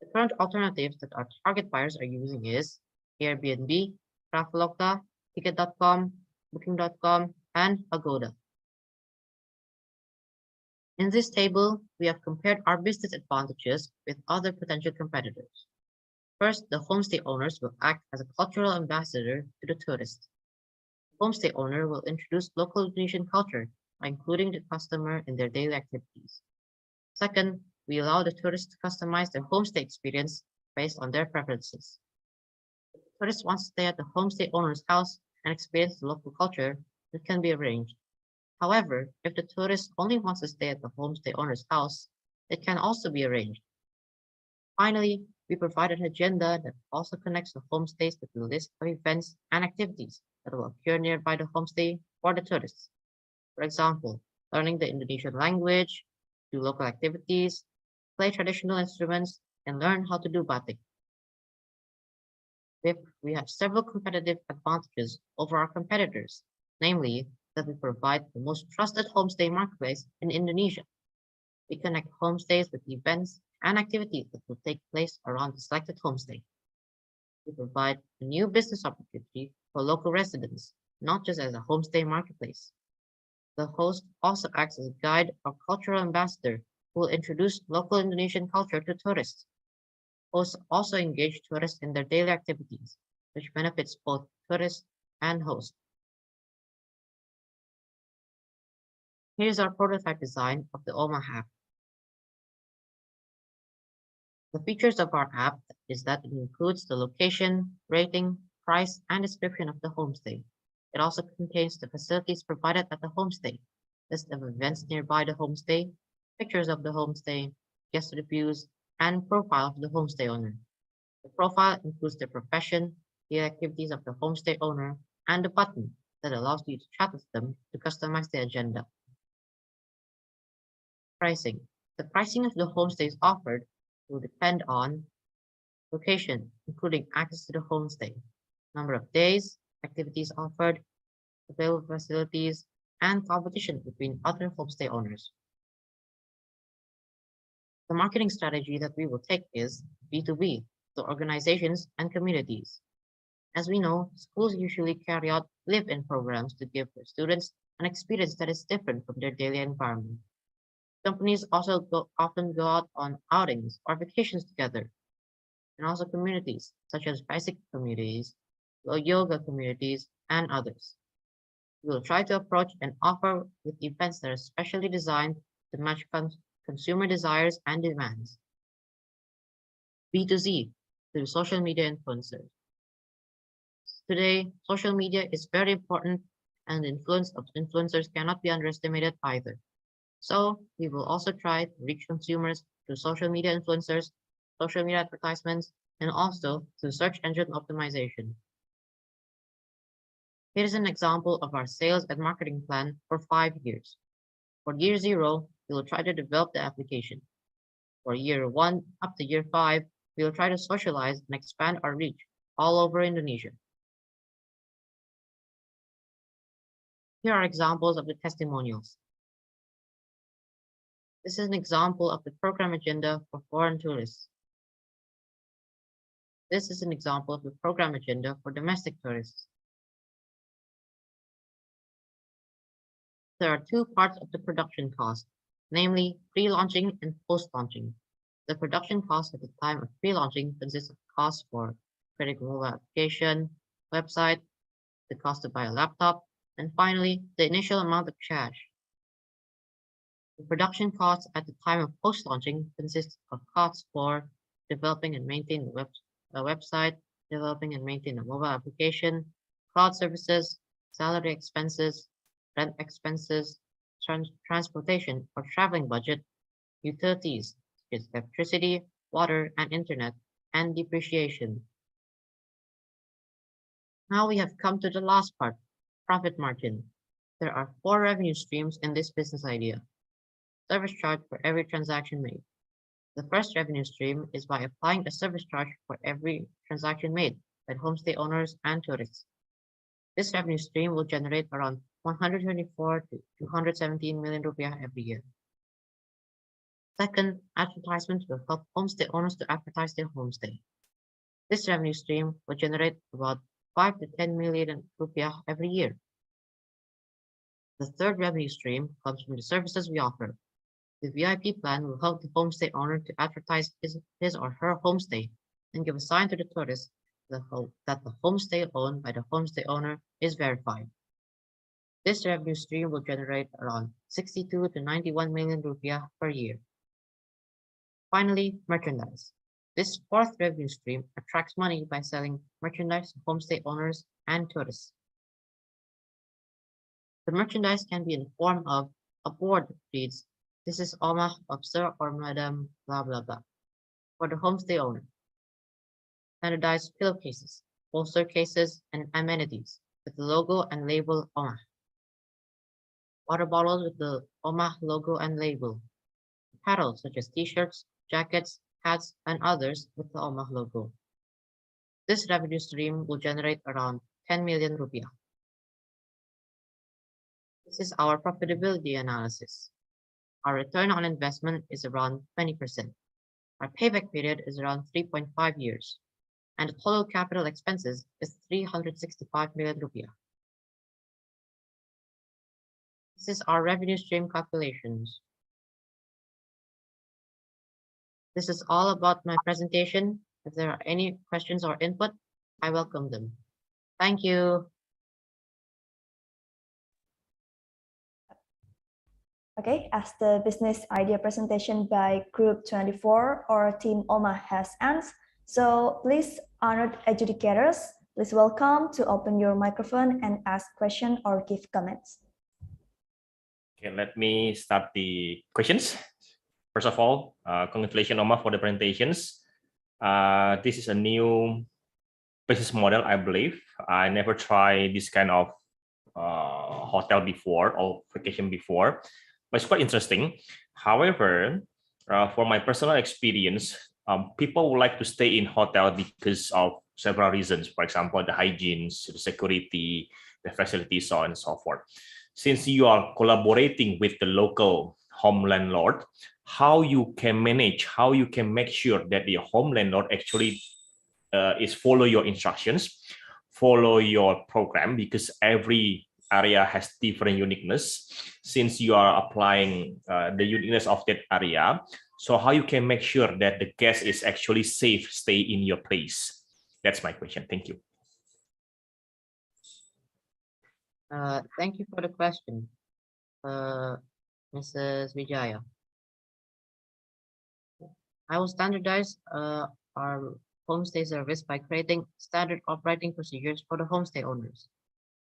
The current alternatives that our target buyers are using is Airbnb, Traveloka, Ticket.com, Booking.com, and Agoda. In this table, we have compared our business advantages with other potential competitors. First, the homestay owners will act as a cultural ambassador to the tourist. The homestay owner will introduce local Indonesian culture by including the customer in their daily activities. Second, we allow the tourists to customize their homestay experience based on their preferences. If the tourist wants to stay at the homestay owner's house and experience the local culture, it can be arranged. However, if the tourist only wants to stay at the homestay owner's house, it can also be arranged. Finally, we provide an agenda that also connects the homestays with the list of events and activities that will occur nearby the homestay for the tourists. For example, learning the Indonesian language, do local activities, play traditional instruments, and learn how to do batik. We have several competitive advantages over our competitors, namely that we provide the most trusted homestay marketplace in Indonesia. We connect homestays with events and activities that will take place around the selected homestay. We provide a new business opportunity for local residents, not just as a homestay marketplace. The host also acts as a guide or cultural ambassador who will introduce local Indonesian culture to tourists. Hosts also engage tourists in their daily activities, which benefits both tourists and hosts. Here's our prototype design of the OMA app. The features of our app is that it includes the location, rating, price, and description of the homestay. It also contains the facilities provided at the homestay, list of events nearby the homestay, pictures of the homestay, guest reviews, and profile of the homestay owner. The profile includes the profession, the activities of the homestay owner, and a button that allows you to chat with them to customize the agenda. Pricing. The pricing of the homestays offered will depend on location, including access to the homestay, number of days, activities offered, available facilities, and competition between other homestay owners. The marketing strategy that we will take is B2B, to organizations and communities. As we know, schools usually carry out live-in programs to give their students an experience that is different from their daily environment. Companies also often go out on outings or vacations together, and also communities such as bicycle communities, yoga communities, and others. We will try to approach and offer with events that are specially designed to match consumer desires and demands. B2Z, through social media influencers. Today, social media is very important and the influence of influencers cannot be underestimated either. So we will also try to reach consumers through social media influencers, social media advertisements, and also through search engine optimization. Here is an example of our sales and marketing plan for 5 years. For year 0, we will try to develop the application. For year 1 up to year 5, we will try to socialize and expand our reach all over Indonesia. Here are examples of the testimonials. This is an example of the program agenda for foreign tourists. This is an example of the program agenda for domestic tourists. There are 2 parts of the production cost, namely pre-launching and post-launching. The production cost at the time of pre-launching consists of costs for creating a mobile application, website, the cost to buy a laptop, and finally, the initial amount of cash. The production costs at the time of post-launching consists of costs for developing and maintaining a website, developing and maintaining a mobile application, cloud services, salary expenses, rent expenses, transportation or traveling budget, utilities such as electricity, water, and internet, and depreciation. Now we have come to the last part, profit margin. There are 4 revenue streams in this business idea. Service charge for every transaction made. The first revenue stream is by applying a service charge for every transaction made by homestay owners and tourists. This revenue stream will generate around 124 to 217 million rupiah every year. Second, advertisements will help homestay owners to advertise their homestay. This revenue stream will generate about 5 to 10 million rupiah every year. The third revenue stream comes from the services we offer. The VIP plan will help the homestay owner to advertise his or her homestay and give a sign to the tourist that the homestay owned by the homestay owner is verified. This revenue stream will generate around 62 to 91 million rupiah per year. Finally, merchandise. This fourth revenue stream attracts money by selling merchandise to homestay owners and tourists. The merchandise can be in the form of a board that reads, "This is Omah of Sir or Madam blah blah blah," for the homestay owner. Standardized pillowcases, bolster cases, and amenities with the logo and label Omah. Water bottles with the Omah logo and label. Apparel such as t-shirts, jackets, hats, and others with the Omah logo. This revenue stream will generate around 10 million rupiah. This is our profitability analysis. Our return on investment is around 20%. Our payback period is around 3.5 years. and the total capital expenses is 365 million rupiah. This is our revenue stream calculations. This is all about my presentation. If there are any questions or input, I welcome them. Thank you. Okay, as the business idea presentation by Group 24 or Team OMA has ended, so please, honored adjudicators, please welcome to open your microphone and ask questions or give comments. Okay, let me start the questions. First of all, congratulations, Oma, for the presentations. This is a new business model, I believe. I never tried this kind of hotel before or vacation before, but it's quite interesting. However, for my personal experience, people would like to stay in hotel because of several reasons. For example, the hygiene, the security, the facilities, so on and so forth. Since you are collaborating with the local home landlord, how you can manage, how you can make sure that the home landlord actually is follow your instructions, follow your program, because every area has different uniqueness. Since you are applying the uniqueness of that area, so how you can make sure that the guest is actually safe, stay in your place? That's my question. Thank you. Thank you for the question, Mrs. Vijaya. I will standardize our homestay service by creating standard operating procedures for the homestay owners.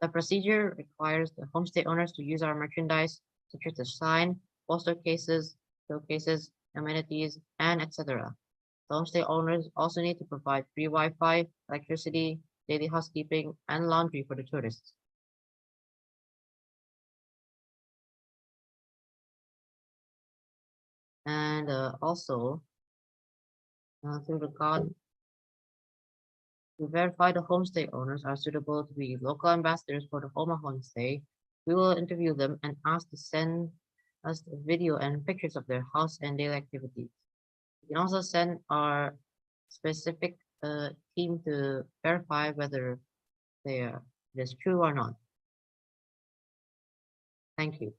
The procedure requires the homestay owners to use our merchandise, such as the sign, poster cases, showcases, amenities, and etc. The homestay owners also need to provide free Wi-Fi, electricity, daily housekeeping, and laundry for the tourists. And also, through the card, to verify the homestay owners are suitable to be local ambassadors for the Oma homestay, we will interview them and ask to send us the video and pictures of their house and daily activities. We can also send our specific team to verify whether it is true or not. Thank you.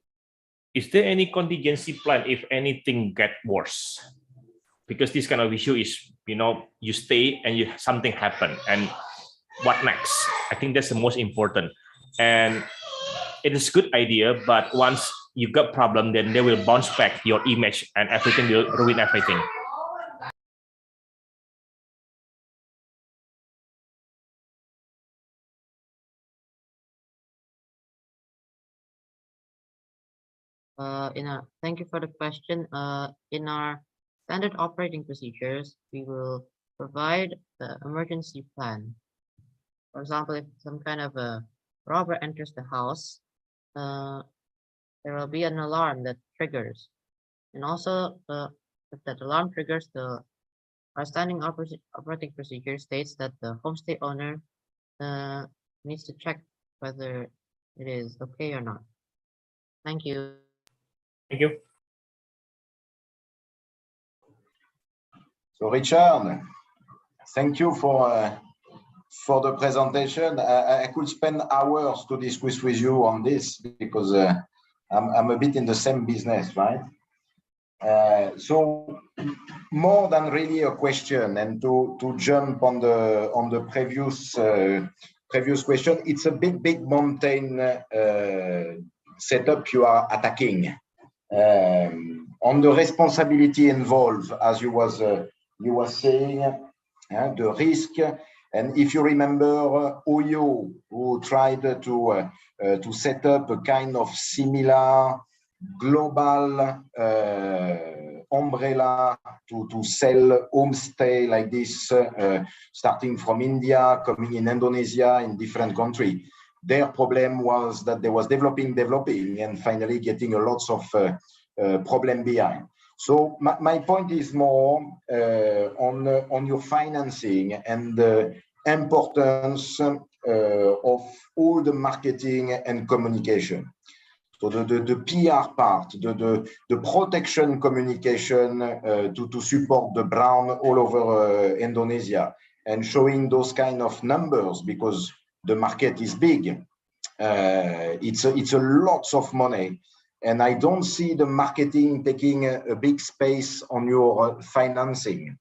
Is there any contingency plan if anything get worse? Because this kind of issue is, you stay and something happen, and what next? I think that's the most important. And it is a good idea, but once you got problem, then they will bounce back your image and everything will ruin everything. Thank you for the question. In our standard operating procedures, we will provide the emergency plan. For example, if some kind of a robber enters the house, there will be an alarm that triggers. And also, if that alarm triggers, our standing operating procedure states that the homestay owner needs to check whether it is okay or not. Thank you. Thank you. So Richard, thank you for the presentation. I could spend hours to discuss with you on this because I'm a bit in the same business, right? So more than really a question, and to jump on the previous question, it's a big mountain setup you are attacking. On the responsibility involved, as you was saying, the risk. And if you remember Oyo, who tried to set up a kind of similar global umbrella to sell homestay like this, starting from India, coming in Indonesia, in different countries. Their problem was that they was developing, and finally getting a lots of problem behind. So my point is more on your financing and the importance of all the marketing and communication. So the PR part, the protection communication to support the brand all over Indonesia, and showing those kind of numbers because the market is big. It's a lots of money, and I don't see the marketing taking a big space on your financing.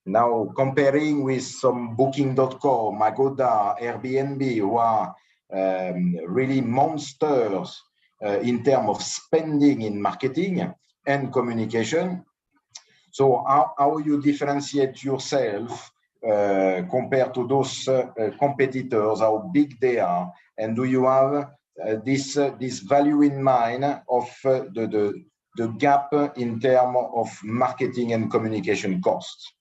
Now, comparing with some Booking.com, Agoda, Airbnb, who are really monsters in terms of spending in marketing and communication. So how you differentiate yourself compared to those competitors, how big they are, and do you have this value in mind of the gap in terms of marketing and communication costs?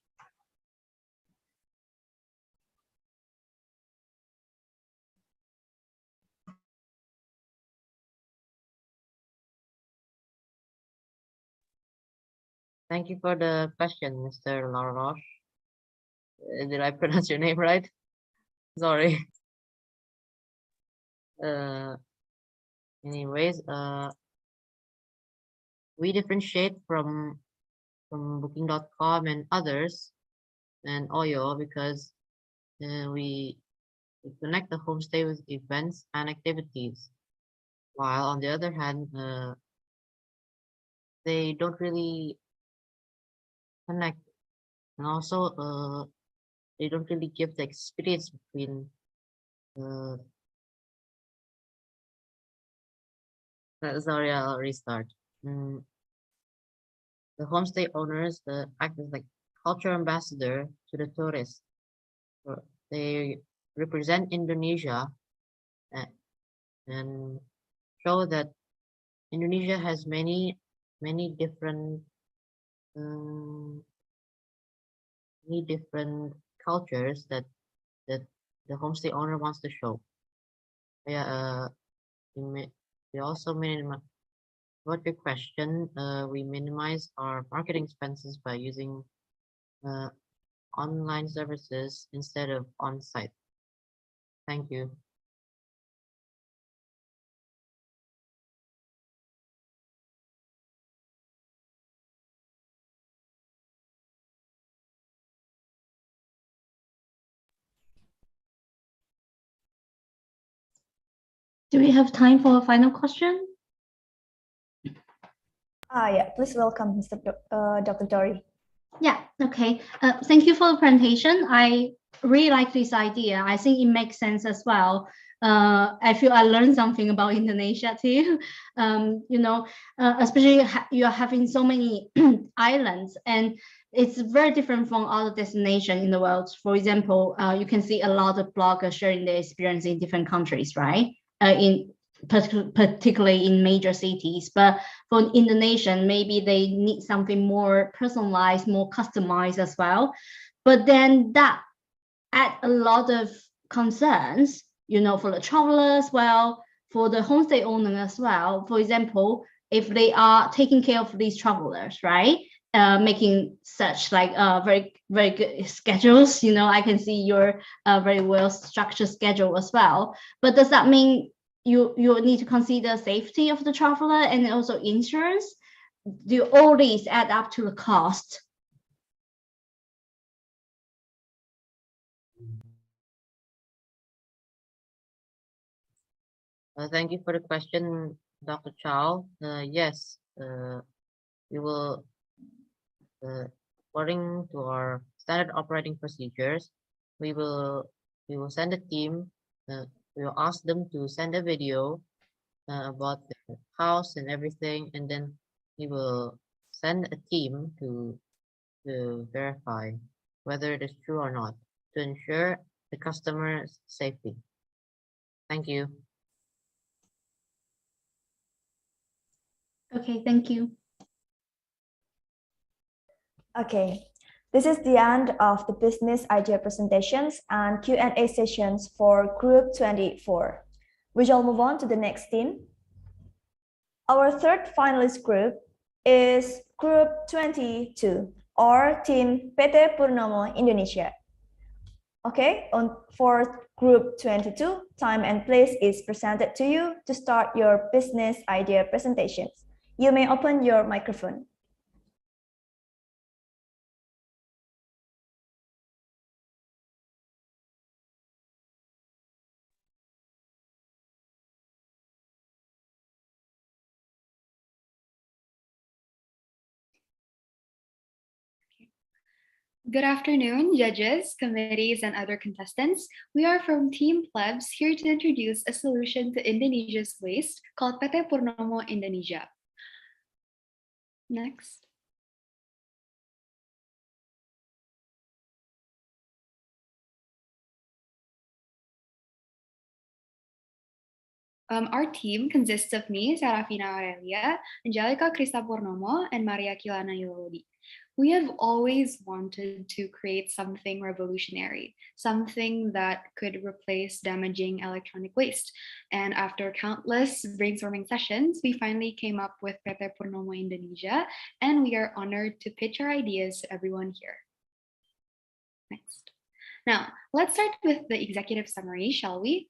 Thank you for the question, Mr. Laroche. Did I pronounce your name right? Sorry. Anyways, we differentiate from Booking.com and others and Oyo because we connect the homestay with events and activities, while on the other hand, they don't really connect, and also they don't really give the experience between sorry, I'll restart. The homestay owners act as like culture ambassador to the tourists. They represent Indonesia and show that Indonesia has many different cultures that the homestay owner wants to show. Yeah, we also minimize. About your question, we minimize our marketing expenses by using online services instead of on-site. Thank you. Do we have time for a final question? Yeah, please welcome Dr. Dory. Yeah, okay. Thank you for the presentation. I really like this idea. I think it makes sense as well. I feel I learned something about Indonesia too. Especially you're having so many islands, and it's very different from other destinations in the world. For example, you can see a lot of bloggers sharing their experience in different countries, right? Particularly in major cities, but for Indonesian, maybe they need something more personalized, more customized as well. But then that add a lot of concerns, for the traveler as well, for the homestay owner as well. For example, if they are taking care of these travelers, right? Making such like very good schedules. I can see your very well structured schedule as well. But does that mean you need to consider safety of the traveler and also insurance? Do all these add up to the cost? Thank you for the question, Dr. Chow. Yes, we will, according to our standard operating procedures, we will send a team. We will ask them to send a video about the house and everything, and then we will send a team to verify whether it is true or not to ensure the customer's safety. Thank you. Okay, thank you. Okay, this is the end of the business idea presentations and Q&A sessions for Group 24. We shall move on to the next team. Our third finalist group is Group 22, or Team PT Purnomo Indonesia. Okay, for Group 22, time and place is presented to you to start your business idea presentations. You may open your microphone. Good afternoon, judges, committees, and other contestants. We are from Team Plebs here to introduce a solution to Indonesia's waste called PT Purnomo Indonesia. Next. Our team consists of me, Sarafina Aurelia, Angelica Krista Purnomo, and Maria Kilana Yolodi. We have always wanted to create something revolutionary, something that could replace damaging electronic waste. And after countless brainstorming sessions, we finally came up with PT Purnomo Indonesia, and we are honored to pitch our ideas to everyone here. Next. Now, let's start with the executive summary, shall we?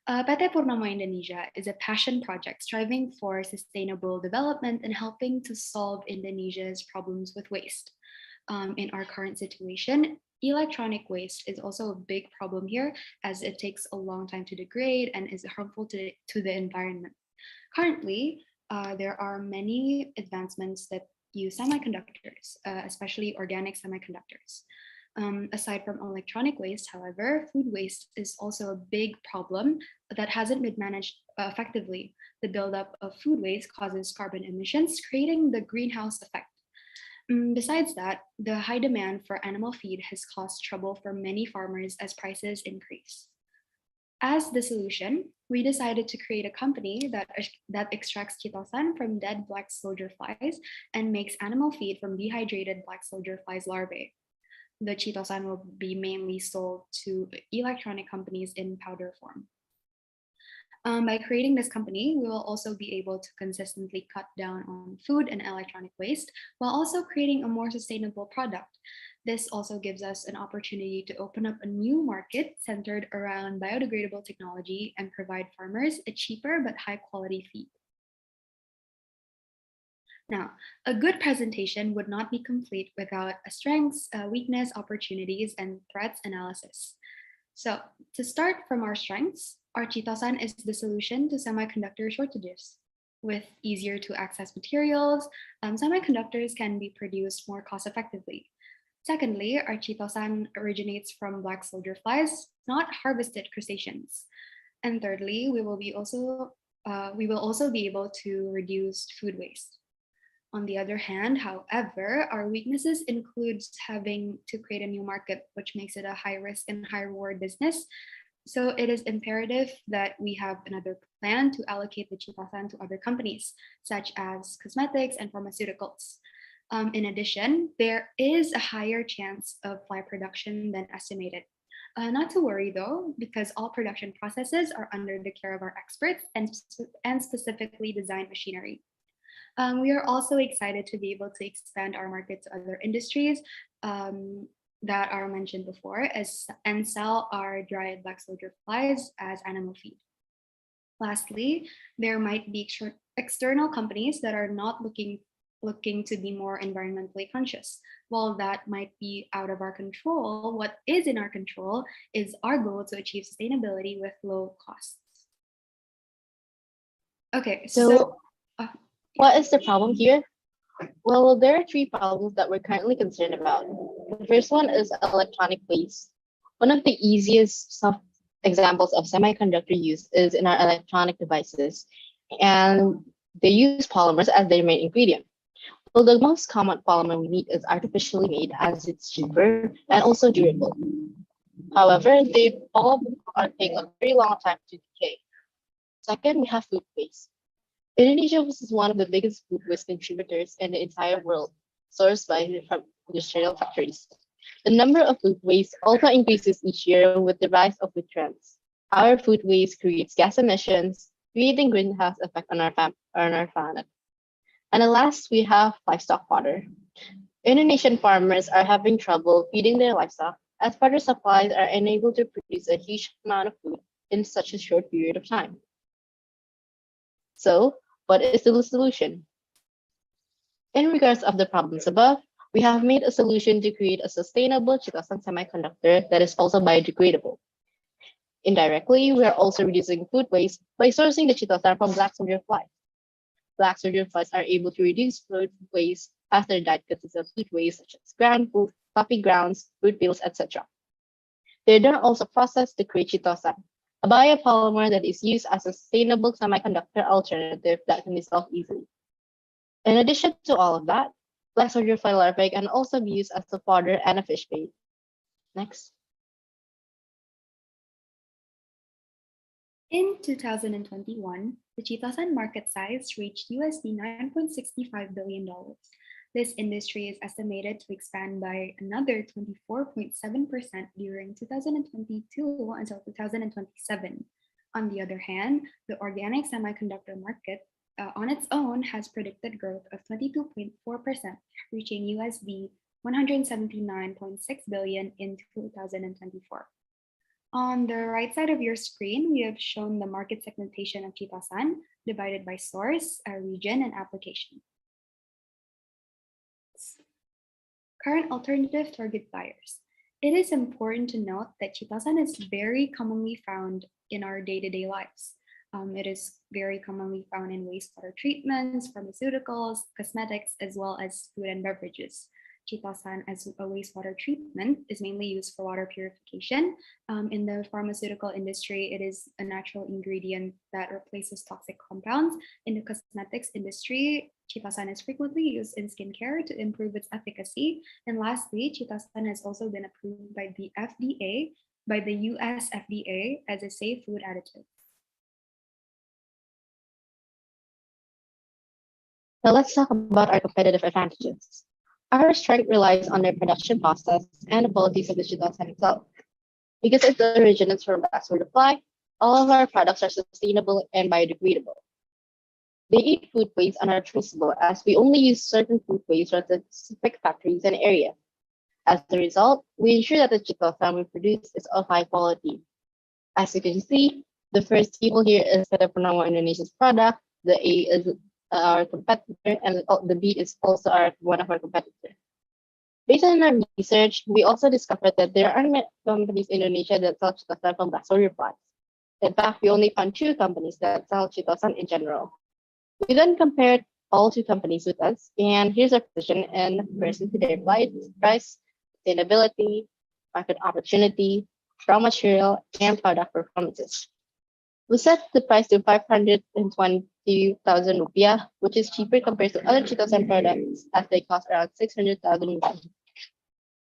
PT Purnomo Indonesia is a passion project striving for sustainable development and helping to solve Indonesia's problems with waste. In our current situation, electronic waste is also a big problem here as it takes a long time to degrade and is harmful to the environment. Currently, there are many advancements that use semiconductors, especially organic semiconductors. Aside from electronic waste, however, food waste is also a big problem that hasn't been managed effectively. The buildup of food waste causes carbon emissions, creating the greenhouse effect. Besides that, the high demand for animal feed has caused trouble for many farmers as prices increase. As the solution, we decided to create a company that extracts chitosan from dead black soldier flies and makes animal feed from dehydrated black soldier flies larvae. The chitosan will be mainly sold to electronic companies in powder form. By creating this company, we will also be able to consistently cut down on food and electronic waste while also creating a more sustainable product. This also gives us an opportunity to open up a new market centered around biodegradable technology and provide farmers a cheaper but high quality feed. Now, a good presentation would not be complete without a strengths, weakness, opportunities, and threats analysis. So to start from our strengths, our chitosan is the solution to semiconductor shortages. With easier to access materials, semiconductors can be produced more cost effectively. Secondly, our chitosan originates from black soldier flies, not harvested crustaceans. And thirdly, we will also be able to reduce food waste. On the other hand, however, our weaknesses includes having to create a new market, which makes it a high risk and high reward business. So it is imperative that we have another plan to allocate the chitosan to other companies, such as cosmetics and pharmaceuticals. In addition, there is a higher chance of fly production than estimated. Not to worry though, because all production processes are under the care of our experts and specifically designed machinery. We are also excited to be able to expand our market to other industries that are mentioned before and sell our dried black soldier flies as animal feed. Lastly, there might be external companies that are not looking to be more environmentally conscious. While that might be out of our control, what is in our control is our goal to achieve sustainability with low costs. Okay, so what is the problem here? Well, there are three problems that we're currently concerned about. The first one is electronic waste. One of the easiest examples of semiconductor use is in our electronic devices, and they use polymers as their main ingredient. Well, the most common polymer we need is artificially made as it's cheaper and also durable. However, they all take a very long time to decay. Second, we have food waste. Indonesia is one of the biggest food waste contributors in the entire world, sourced from industrial factories. The number of food waste also increases each year with the rise of food trends. Our food waste creates gas emissions, creating greenhouse effect on our planet. And the last, we have livestock fodder. Indonesian farmers are having trouble feeding their livestock as fodder supplies are unable to produce a huge amount of food in such a short period of time. So, what is the solution? In regards of the problems above, we have made a solution to create a sustainable chitosan semiconductor that is also biodegradable. Indirectly, we are also reducing food waste by sourcing the chitosan from black soldier flies. Black soldier flies are able to reduce food waste as their diet consists of food waste such as ground coffee grounds, fruit peels, etc. They're then also processed to create chitosan, a biopolymer that is used as a sustainable semiconductor alternative that can dissolve easily. In addition to all of that, black soldier fly larvae can also be used as a fodder and a fish bait. Next. In 2021, the chitosan market size reached USD $9.65 billion. This industry is estimated to expand by another 24.7% during 2022 until 2027. On the other hand, the organic semiconductor market on its own has predicted growth of 22.4%, reaching USD 179.6 billion in 2024. On the right side of your screen, we have shown the market segmentation of chitosan divided by source, region, and application. Current alternative target buyers. It is important to note that chitosan is very commonly found in our day-to-day lives. It is very commonly found in wastewater treatments, pharmaceuticals, cosmetics, as well as food and beverages. Chitosan as a wastewater treatment is mainly used for water purification. In the pharmaceutical industry, it is a natural ingredient that replaces toxic compounds. In the cosmetics industry, chitosan is frequently used in skincare to improve its efficacy. And lastly, chitosan has also been approved by the FDA, by the US FDA, as a safe food additive. Now let's talk about our competitive advantages. Our strength relies on their production process and the qualities of the chitosan itself. Because it originates from black soldier fly, all of our products are sustainable and biodegradable. They eat food waste and are traceable as we only use certain food waste from specific factories and areas. As a result, we ensure that the chitosan we produce is of high quality. As you can see, the first table here is Purnomo Indonesia's product, the A is our competitor, and the B is also one of our competitors. Based on our research, we also discovered that there aren't many companies in Indonesia that sell chitosan from black soldier flies. In fact, we only found 2 companies that sell chitosan in general. We then compared all 2 companies with us, and here's our position in comparison to their price, sustainability, market opportunity, raw material, and product performances. We set the price to 520,000 rupiah, which is cheaper compared to other chitosan products as they cost around 600,000 rupiah.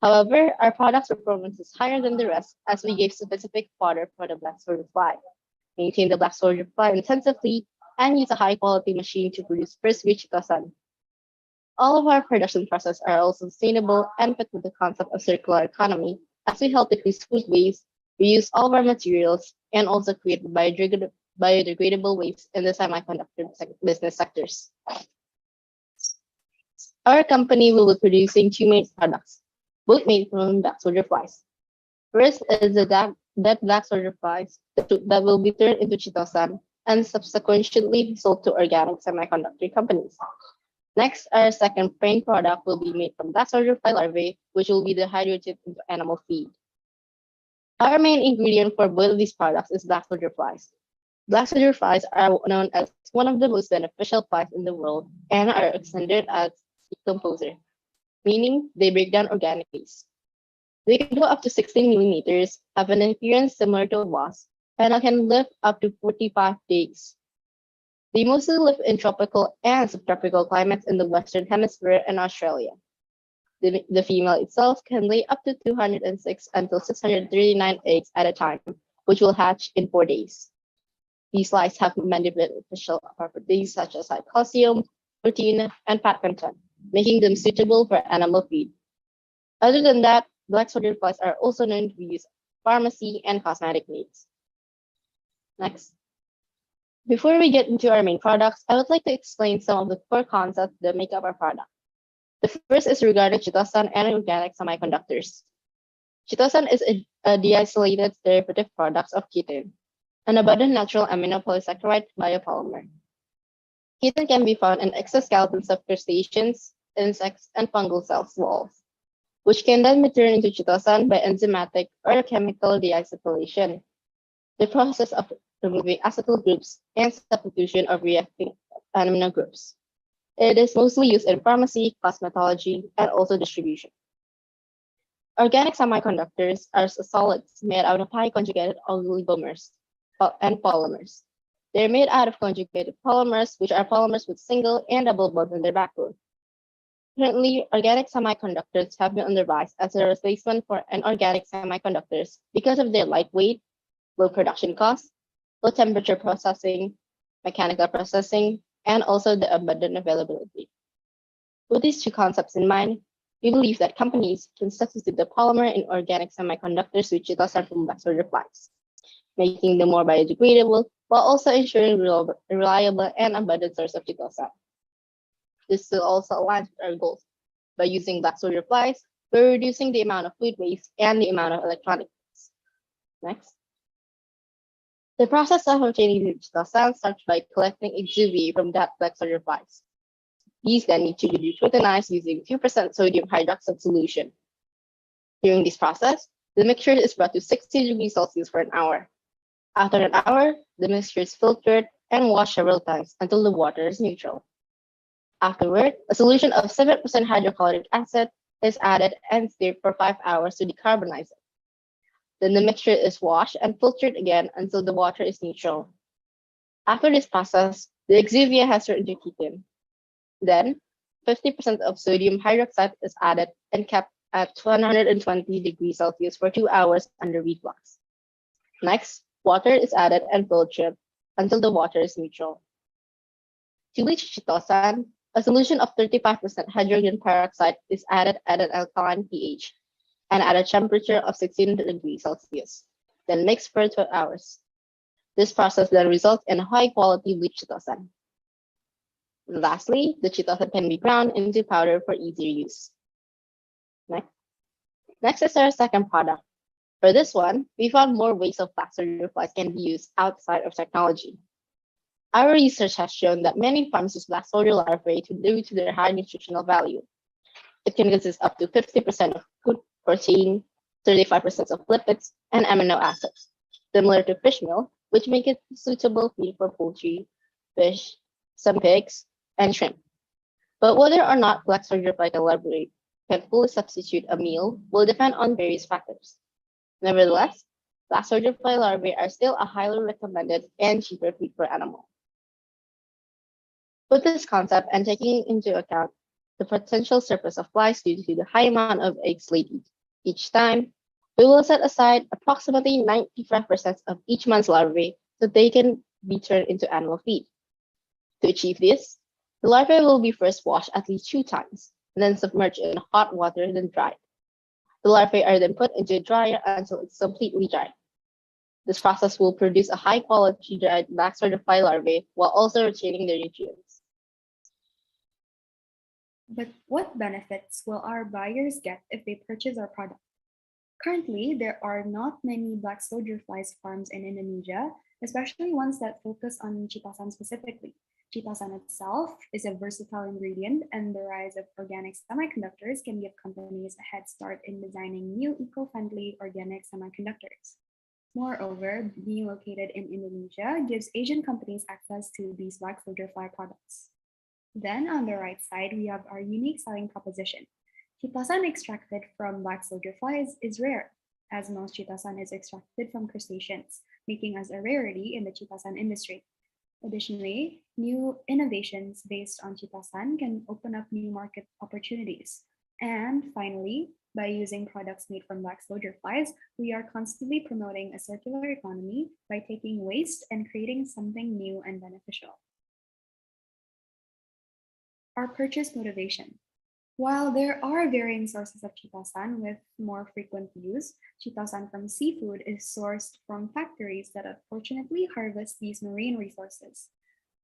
However, our product's performance is higher than the rest as we gave specific fodder for the black soldier fly, maintain the black soldier fly intensively, and use a high-quality machine to produce first-grade chitosan. All of our production processes are also sustainable and fit with the concept of circular economy as we help decrease food waste, reuse all of our materials, and also create biodegradable waste in the semiconductor business sectors. Our company will be producing 2 main products, both made from black soldier flies. First is the dead black soldier flies that will be turned into chitosan and subsequently sold to organic semiconductor companies. Next, our second main product will be made from black soldier fly larvae, which will be dehydrated into animal feed. Our main ingredient for both of these products is black soldier flies. Black soldier flies are known as one of the most beneficial flies in the world and are considered as a decomposer, meaning they break down organic waste. They can go up to 16 millimeters, have an appearance similar to a wasp, and can live up to 45 days. They mostly live in tropical and subtropical climates in the Western Hemisphere and Australia. The female itself can lay up to 206 until 639 eggs at a time, which will hatch in 4 days. These flies have many beneficial properties such as high calcium, protein, and fat content, making them suitable for animal feed. Other than that, black soldier flies are also known to be used in pharmacy and cosmetic needs. Next. Before we get into our main products, I would like to explain some of the core concepts that make up our product. The first is regarding chitosan and organic semiconductors. Chitosan is a deisolated derivative product of chitin, an abundant natural aminopolysaccharide biopolymer. Chitin can be found in exoskeletons of crustaceans, insects, and fungal cell walls, which can then be turned into chitosan by enzymatic or chemical deacetylation, the process of removing acetyl groups and substitution of reacting amino groups. It is mostly used in pharmacy, cosmetology, and also distribution. Organic semiconductors are solids made out of high conjugated oligomers and polymers. They're made out of conjugated polymers, which are polymers with single and double bonds in their backbone. Currently, organic semiconductors have been on the rise as a replacement for inorganic semiconductors because of their lightweight, low production costs, low temperature processing, mechanical processing, and also the abundant availability. With these two concepts in mind, we believe that companies can substitute the polymer in organic semiconductors with chitosan from black soldier flies, making them more biodegradable while also ensuring reliable and abundant source of chitosan. This will also align with our goals. By using black soldier flies, we're reducing the amount of food waste and the amount of electronic waste. Next. The process of obtaining the chitosan starts by collecting exuviae from that black soldier flies. These then need to be deprotonized using 2% sodium hydroxide solution. During this process, the mixture is brought to 60 degrees Celsius for an hour. After an hour, the mixture is filtered and washed several times until the water is neutral. Afterward, a solution of 7% hydrochloric acid is added and stirred for 5 hours to decarbonize it. Then the mixture is washed and filtered again until the water is neutral. After this process, the exuvia has turned into ketone. Then, 50% of sodium hydroxide is added and kept at 120 degrees Celsius for 2 hours under reflux. Next, water is added and filtered until the water is neutral. To bleach chitosan, a solution of 35% hydrogen peroxide is added at an alkaline pH and at a temperature of 16 degrees Celsius, then mixed for 12 hours. This process then results in high-quality bleached chitosan. Lastly, the chitosan can be ground into powder for easier use. Next is our second product. For this one, we found more ways of black soldier flies can be used outside of technology. Our research has shown that many farms use black soldier larvae due to their high nutritional value. It can consist up to 50% of good protein, 35% of lipids, and amino acids, similar to fish meal, which make it suitable feed for poultry, fish, some pigs, and shrimp. But whether or not black soldier fly larvae can fully substitute a meal will depend on various factors. Nevertheless, black soldier fly larvae are still a highly recommended and cheaper feed for animal. With this concept and taking into account the potential surplus of flies due to the high amount of eggs laid each time, we will set aside approximately 95% of each month's larvae so they can be turned into animal feed. To achieve this, the larvae will be first washed at least 2 times, and then submerged in hot water, then dried. The larvae are then put into a dryer until it's completely dry. This process will produce a high-quality dried black soldier fly larvae while also retaining their nutrients. But what benefits will our buyers get if they purchase our product? Currently, there are not many black soldier flies farms in Indonesia, especially ones that focus on chitosan specifically. Chitosan itself is a versatile ingredient, and the rise of organic semiconductors can give companies a head start in designing new eco-friendly organic semiconductors. Moreover, being located in Indonesia gives Asian companies access to these black soldier fly products. Then on the right side, we have our unique selling proposition. Chitosan extracted from black soldier flies is rare, as most chitosan is extracted from crustaceans, making us a rarity in the chitosan industry. Additionally, new innovations based on chitosan can open up new market opportunities. And finally, by using products made from black soldier flies, we are constantly promoting a circular economy by taking waste and creating something new and beneficial. Our purchase motivation. While there are varying sources of chitosan with more frequent use, chitosan from seafood is sourced from factories that unfortunately harvest these marine resources.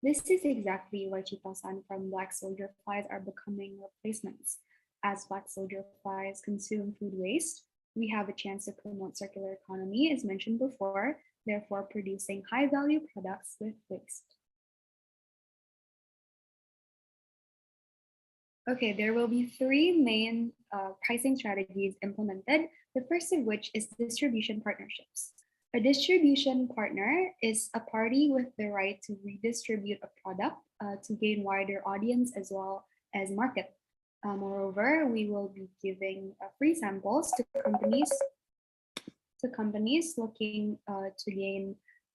This is exactly why chitosan from black soldier flies are becoming replacements. As black soldier flies consume food waste, we have a chance to promote circular economy as mentioned before, therefore producing high-value products with waste. Okay, there will be 3 main pricing strategies implemented, the first of which is distribution partnerships. A distribution partner is a party with the right to redistribute a product to gain wider audience as well as market. Moreover, we will be giving free samples to companies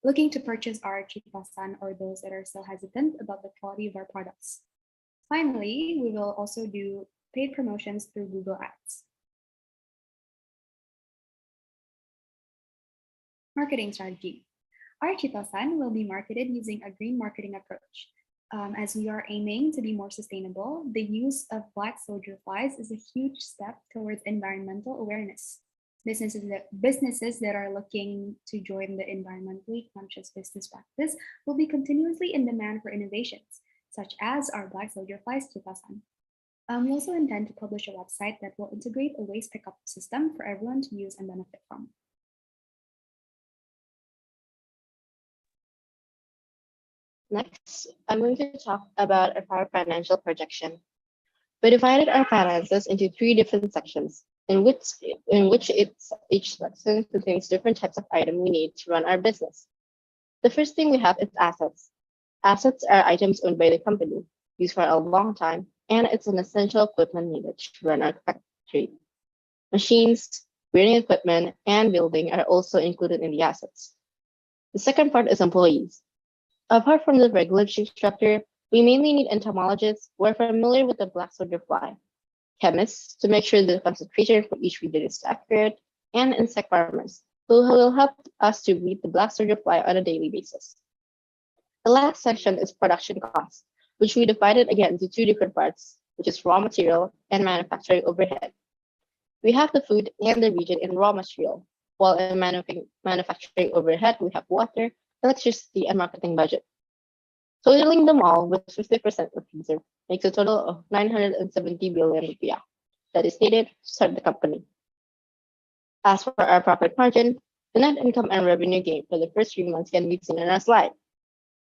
looking to purchase our chitasan, or those that are still hesitant about the quality of our products. Finally, we will also do paid promotions through Google Ads. Marketing strategy. Our chitasan will be marketed using a green marketing approach. As we are aiming to be more sustainable, the use of black soldier flies is a huge step towards environmental awareness. Businesses that are looking to join the environmentally conscious business practice will be continuously in demand for innovations, such as our black soldier flies chitasan. We also intend to publish a website that will integrate a waste pickup system for everyone to use and benefit from. Next, I'm going to talk about our financial projection. We divided our finances into 3 different sections, in which each section contains different types of items we need to run our business. The first thing we have is assets. Assets are items owned by the company, used for a long time, and it's an essential equipment needed to run our factory. Machines, wearing equipment, and building are also included in the assets. The second part is employees. Apart from the regulatory structure, we mainly need entomologists who are familiar with the black soldier fly, chemists to make sure the concentration for each region is accurate, and insect farmers who will help us to breed the black soldier fly on a daily basis. The last section is production costs, which we divided again into 2 different parts, which is raw material and manufacturing overhead. We have the food and the region in raw material, while in manufacturing overhead, we have water, electricity, and marketing budget. Totaling them all with 50% of reserve makes a total of 970 billion rupiah that is needed to start the company. As for our profit margin, the net income and revenue gain for the first 3 months can be seen in our slide.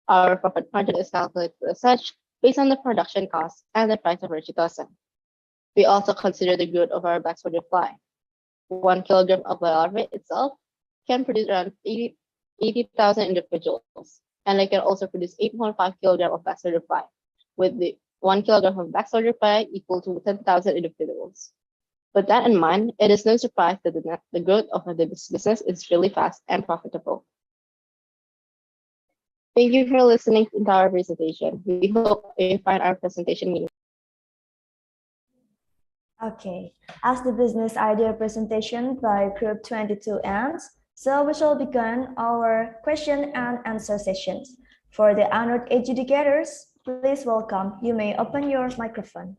Our profit margin is calculated as such based on the production costs and the price of our chitasan. We also consider the growth of our black soldier fly. 1 kilogram of the larvae itself can produce around 80,000 individuals, and they can also produce 8.5 kilograms of black soldier fly, with the 1 kilogram of black soldier fly equal to 10,000 individuals. With that in mind, it is no surprise that the growth of the business is really fast and profitable. Thank you for listening to our presentation. We hope you find our presentation meaningful. Okay, as the business idea presentation by Group 22 ends, so we shall begin our question and answer sessions. For the honored adjudicators, please welcome. You may open your microphone.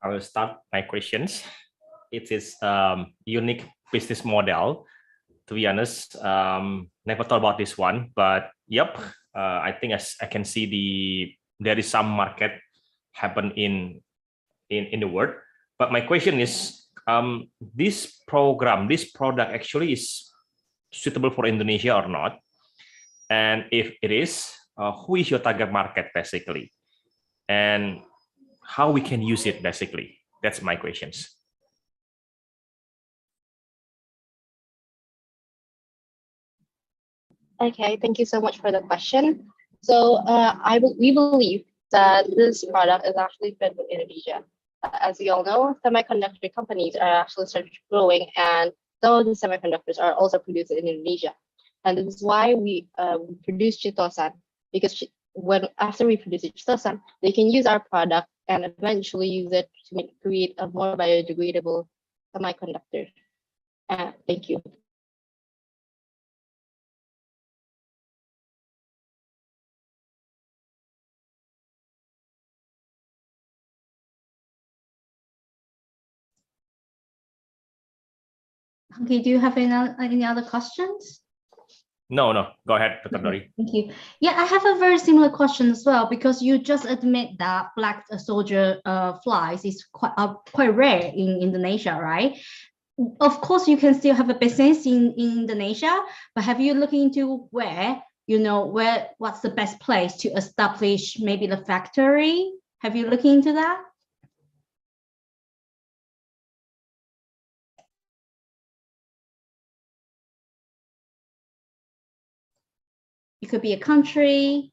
I will start my questions. It is unique business model. To be honest, never thought about this one, but yep, I think as I can see there is some market happen in the world. But my question is, this product actually is suitable for Indonesia or not? And if it is, who is your target market basically? And how we can use it basically? That's my questions. Okay, thank you so much for the question. So we believe that this product is actually fit with Indonesia. As we all know, semiconductor companies are actually starting growing, and some of the semiconductors are also produced in Indonesia. And this is why we produce chitosan, because after we produce chitosan, they can use our product and eventually use it to create a more biodegradable semiconductor. Thank you. Okay, do you have any other questions? No, go ahead, Dr. Dori. Thank you. Yeah, I have a very similar question as well, because you just admit that black soldier flies is quite rare in Indonesia, right? Of course, you can still have a business in Indonesia, but have you looked into what's the best place to establish maybe the factory? Have you looked into that? It could be a country.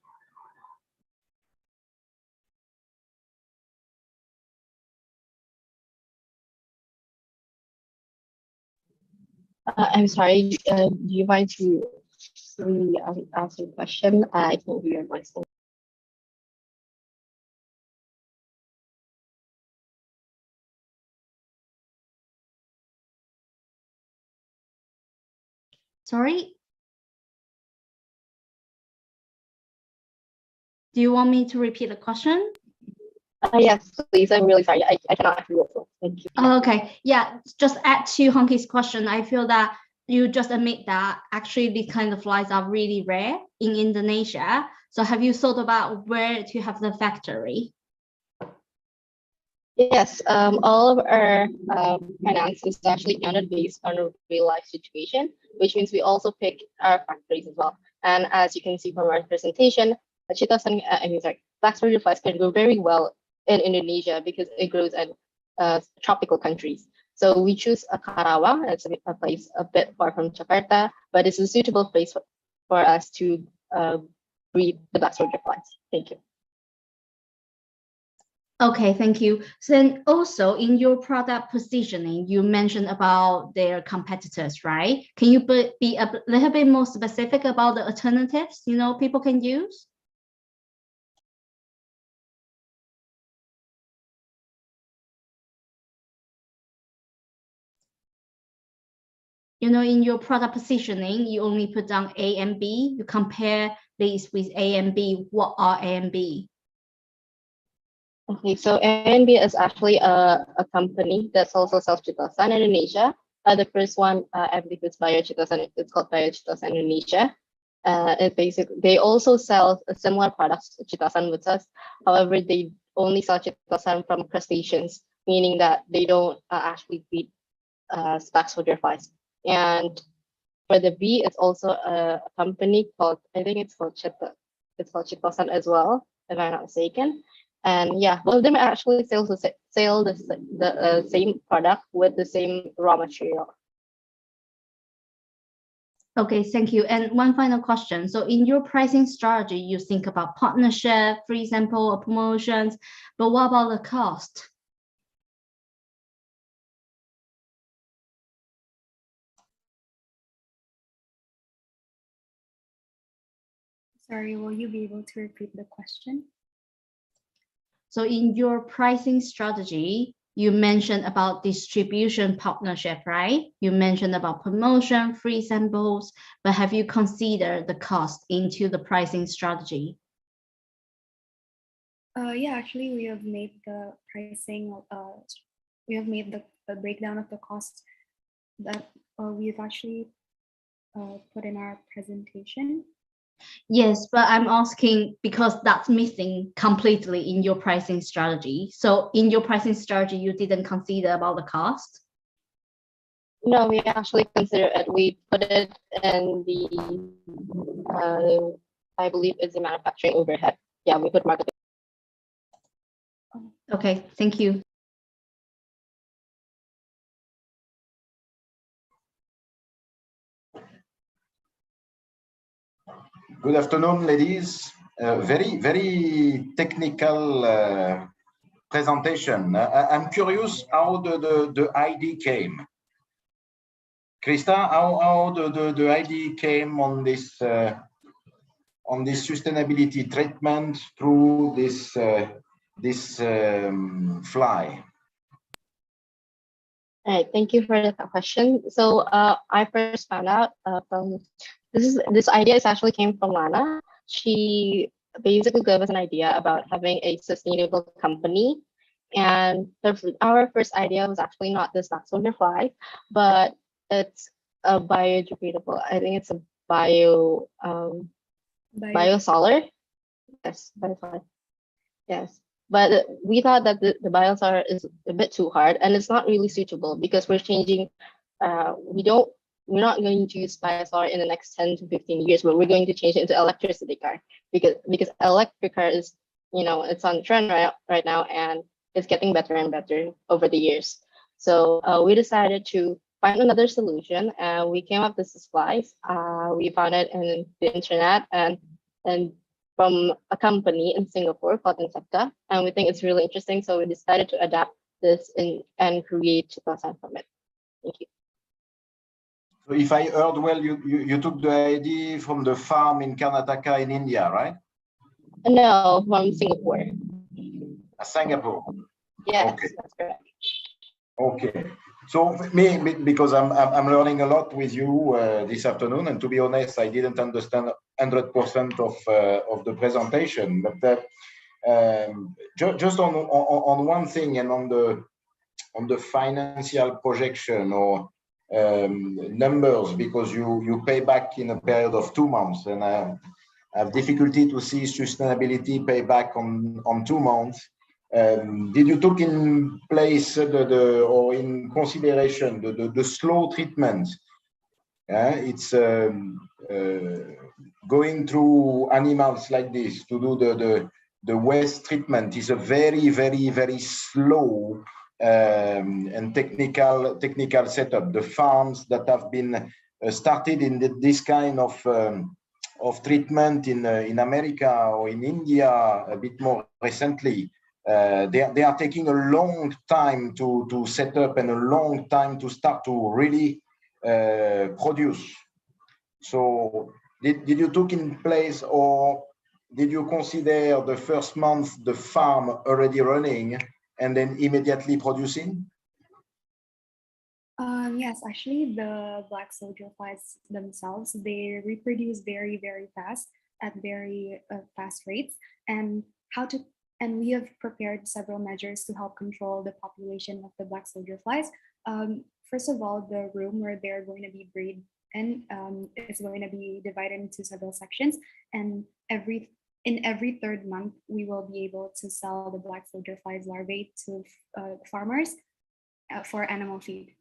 I'm sorry, do you mind to answer the question? I can't hear your voice. Sorry? Do you want me to repeat the question? Yes, please. I'm really sorry. I cannot hear you. Thank you. Okay, yeah, just add to Honki's question. I feel that you just admit that actually these kind of flies are really rare in Indonesia. So have you thought about where to have the factory? Yes, all of our finance is actually counted based on a real life situation, which means we also pick our factories as well. And as you can see from our presentation, black soldier flies can grow very well in Indonesia because it grows in tropical countries. So we choose a Karawang. It's a place a bit far from Jakarta, but it's a suitable place for us to breed the black soldier flies. Thank you. Okay, thank you. So then also in your product positioning, you mentioned about their competitors, right? Can you be a little bit more specific about the alternatives, people can use? In your product positioning, you only put down A and B. You compare these with A and B. What are A and B? Okay, so ANB is actually a company that also sells chitosan in Indonesia. The first one, I believe, is Biochitosan. It's called Biochitosan Indonesia. They also sell similar products to chitosan with us. However, they only sell chitosan from crustaceans, meaning that they don't actually feed black soldier flies. And for the B, it's also a company called, I think it's called Chitosan as well, if I'm not mistaken. And yeah, both of them actually sell the same product with the same raw material. Okay, thank you. And one final question. So in your pricing strategy, you think about partnership, free sample, or promotions, but what about the cost? Sorry, will you be able to repeat the question? So in your pricing strategy, you mentioned about distribution partnership, right? You mentioned about promotion, free samples, but have you considered the cost into the pricing strategy? Yeah, actually, we have made the pricing, we have made the breakdown of the costs that we've actually put in our presentation. Yes, but I'm asking because that's missing completely in your pricing strategy. So in your pricing strategy, you didn't consider about the cost? No, we actually consider it. We put it in the, I believe it's the manufacturing overhead. Yeah, we put marketing. Okay, thank you. Good afternoon, ladies. Very technical presentation. I'm curious how the ID came. Krista, how the ID came on this sustainability treatment through this fly? All right, thank you for the question. So I first found out from this idea actually came from Lana. She basically gave us an idea about having a sustainable company, and our first idea was actually not this black soldier fly, but it's a biodegradable. I think it's a biosolar. Yes, biosolar. Yes. But we thought that the biosolar is a bit too hard, and it's not really suitable because we're changing. We're not going to use biosolar in the next 10 to 15 years, but we're going to change it into electricity car because electric car is, it's on the trend right now, and it's getting better and better over the years. So we decided to find another solution, and we came up with this flies. We found it in the internet and from a company in Singapore called Insecta, and we think it's really interesting. So we decided to adapt this and create chitosan from it. Thank you. So if I heard well, you took the idea from the farm in Karnataka in India, right? No, from Singapore. Singapore. Yes, Okay. that's correct. Okay. So me, because I'm learning a lot with you this afternoon, and to be honest, I didn't understand 100% of the presentation, but just on one thing and on the financial projection or numbers, because you pay back in a period of 2 months, and I have difficulty to see sustainability payback on 2 months. Did you took in place or in consideration the slow treatment? It's going through animals like this to do the waste treatment is a very slow and technical setup. The farms that have been started in this kind of treatment in America or in India a bit more recently, they are taking a long time to set up and a long time to start to really produce. So did you took in place, or did you consider the first month the farm already running and then immediately producing? Yes, actually, the black soldier flies themselves, they reproduce very fast at very fast rates, and we have prepared several measures to help control the population of the black soldier flies. First of all, the room where they're going to be bred in is going to be divided into several sections, and in every third month, we will be able to sell the black soldier flies larvae to farmers for animal feed.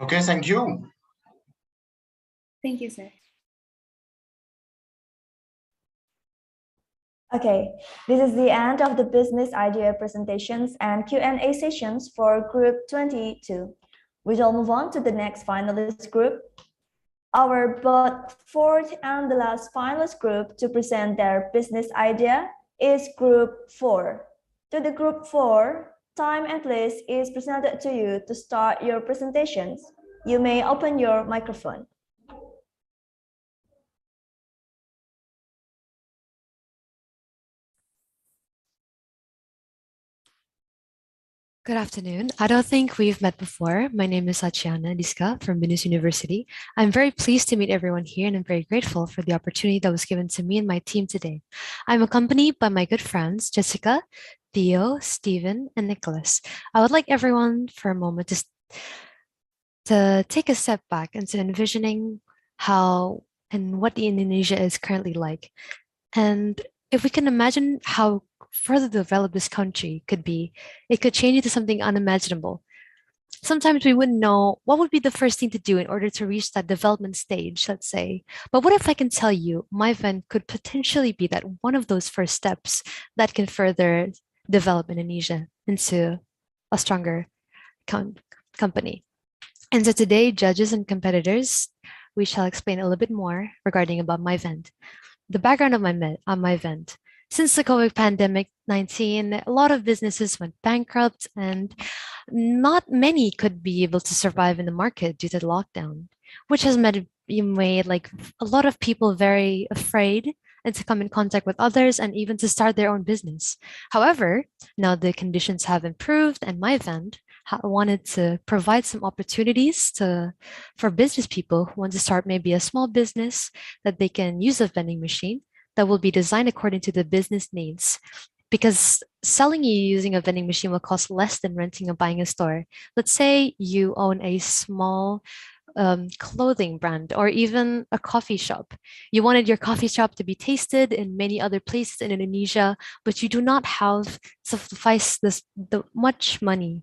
Okay, thank you. Thank you, sir. Okay, this is the end of the business idea presentations and Q&A sessions for Group 22. We shall move on to the next finalist group. Our fourth and the last finalist group to present their business idea is Group 4. To the Group 4, time and place is presented to you to start your presentations. You may open your microphone. Good afternoon. I don't think we've met before. My name is Sachiana Diska from Venus University. I'm very pleased to meet everyone here, and I'm very grateful for the opportunity that was given to me and my team today. I'm accompanied by my good friends, Jessica, Theo, Stephen, and Nicholas. I would like everyone for a moment to take a step back into envisioning how and what the Indonesia is currently like. And if we can imagine how further developed this country could be, it could change into something unimaginable. Sometimes we wouldn't know what would be the first thing to do in order to reach that development stage, let's say. But what if I can tell you my event could potentially be that one of those first steps that can further develop Indonesia into a stronger company. And so today, judges and competitors, we shall explain a little bit more regarding about my event. The background of my event. Since the COVID pandemic-19, a lot of businesses went bankrupt and not many could be able to survive in the market due to the lockdown, which has made like a lot of people very afraid and to come in contact with others and even to start their own business. However, now the conditions have improved, and my event wanted to provide some opportunities for business people who want to start maybe a small business, that they can use a vending machine that will be designed according to the business needs. Because selling you using a vending machine will cost less than renting or buying a store. Let's say you own a small clothing brand or even a coffee shop. You wanted your coffee shop to be tasted in many other places in Indonesia, but you do not have the much money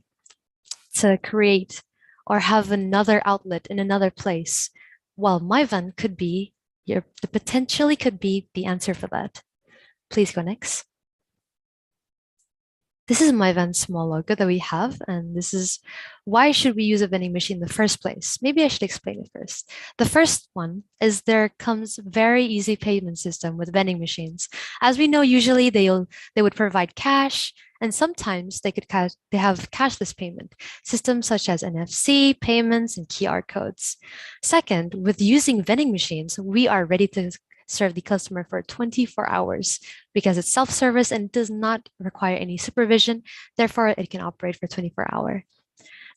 to create or have another outlet in another place. Well, my van could be potentially could be the answer for that. Please go next. This is my van small logo that we have, and this is why should we use a vending machine in the first place? Maybe I should explain it first. The first one is there comes very easy payment system with vending machines. As we know, usually they would provide cash, And sometimes they have cashless payment, systems such as NFC, payments, and QR codes. Second, with using vending machines, we are ready to serve the customer for 24 hours because it's self-service and does not require any supervision. Therefore, it can operate for 24 hours.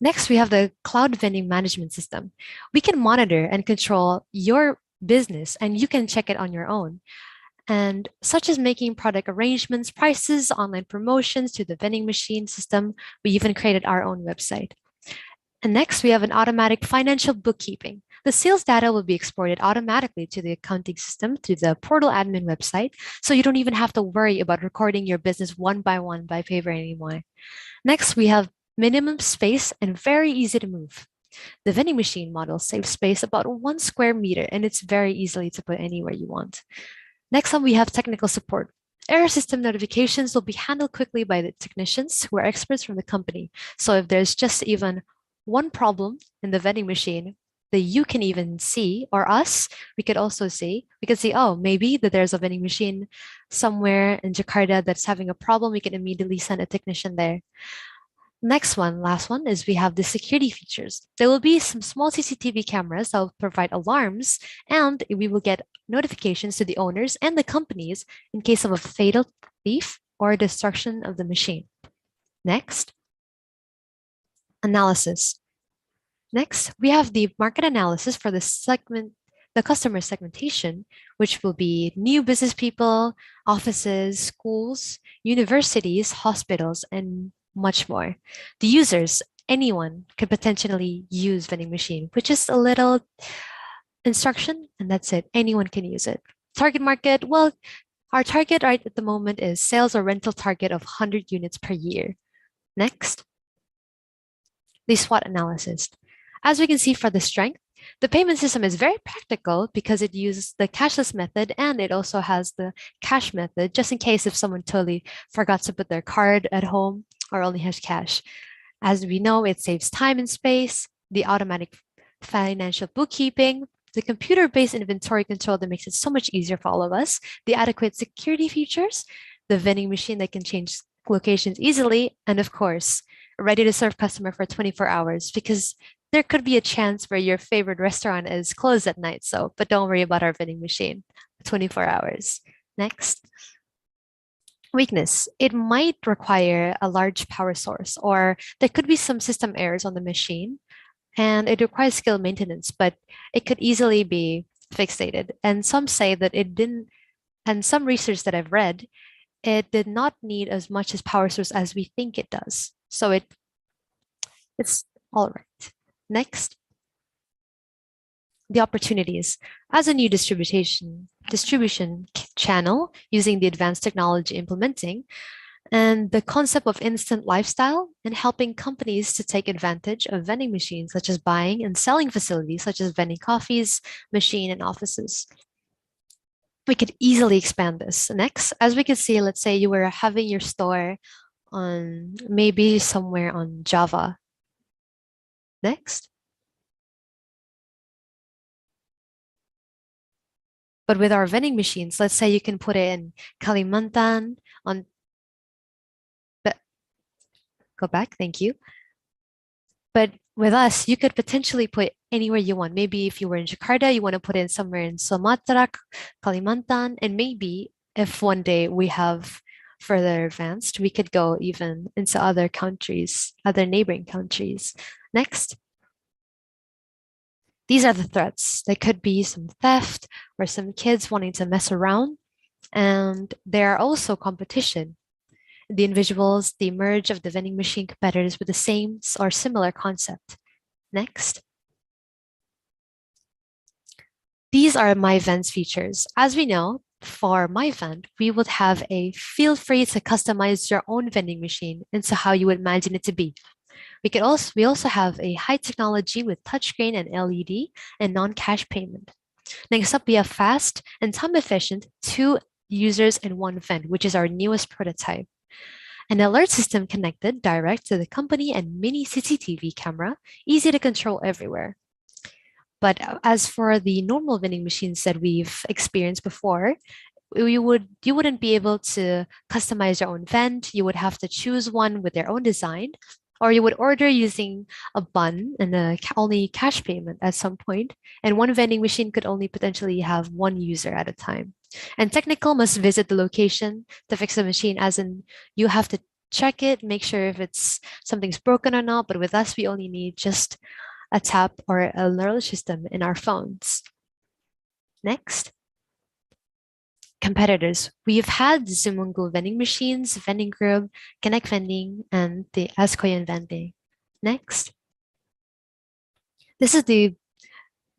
Next, we have the cloud vending management system. We can monitor and control your business and you can check it on your own. And such as making product arrangements, prices, online promotions to the vending machine system. We even created our own website. And next, we have an automatic financial bookkeeping. The sales data will be exported automatically to the accounting system through the portal admin website, so you don't even have to worry about recording your business one by paper anymore. Next, we have minimum space and very easy to move. The vending machine model saves space about 1 square meter, and it's very easily to put anywhere you want. Next one, we have technical support. Error system notifications will be handled quickly by the technicians who are experts from the company. So if there's just even one problem in the vending machine that you can even see, or us, we could also see, we could see, oh, maybe that there's a vending machine somewhere in Jakarta that's having a problem. We can immediately send a technician there. Next one, last one, is we have the security features. There will be some small CCTV cameras that will provide alarms, and we will get notifications to the owners and the companies in case of a fatal thief or destruction of the machine. Next, analysis. Next, we have the market analysis for the customer segmentation, which will be new business people, offices, schools, universities, hospitals, and much more. The users, anyone could potentially use vending machine, which is a little instruction, and that's it. Anyone can use it. Target market, well, our target right at the moment is sales or rental target of 100 units per year. Next, the SWOT analysis. As we can see for the strength, the payment system is very practical because it uses the cashless method and it also has the cash method, just in case if someone totally forgot to put their card at home or only has cash. As we know, it saves time and space, the automatic financial bookkeeping, the computer-based inventory control that makes it so much easier for all of us, the adequate security features, the vending machine that can change locations easily, and of course, ready to serve customer for 24 hours because there could be a chance where your favorite restaurant is closed at night. So, but don't worry about our vending machine, 24 hours. Next. Weakness. It might require a large power source, or there could be some system errors on the machine, and it requires skill maintenance, but it could easily be fixated. And some say that it didn't, and some research that I've read, it did not need as much as power source as we think it does. So it's all right. Next, the opportunities. As a new distribution channel using the advanced technology implementing, and the concept of instant lifestyle and helping companies to take advantage of vending machines, such as buying and selling facilities, such as vending coffees, machine, and offices. We could easily expand this. Next, as we can see, let's say you were having your store on maybe somewhere on Java. Next. But with our vending machines, let's say you can put it in Kalimantan on, go back, thank you. But with us, you could potentially put anywhere you want. Maybe if you were in Jakarta, you want to put it somewhere in Sumatra, Kalimantan, and maybe if one day we have further advanced, we could go even into other countries, other neighboring countries. Next. These are the threats. There could be some theft or some kids wanting to mess around. And there are also competition. The individuals, the merge of the vending machine competitors with the same or similar concept. Next. These are MyVend's features. As we know, for MyVend, we would have a feel free to customize your own vending machine into how you would imagine it to be. We also have a high technology with touchscreen and LED and non-cash payment. Next up, we have fast and time efficient 2 users and 1 vend, which is our newest prototype. An alert system connected direct to the company and mini CCTV camera, easy to control everywhere. But as for the normal vending machines that we've experienced before, you wouldn't be able to customize your own vent. You would have to choose one with their own design, or you would order using a bun and only cash payment at some point. And one vending machine could only potentially have one user at a time. And technical must visit the location to fix the machine, as in you have to check it, make sure if it's something's broken or not. But with us, we only need just a tap or a neural system in our phones. Next. Competitors. We've had Zumungu vending machines, Vending Group, Connect Vending, and the Askoyan Vending. Next. This is the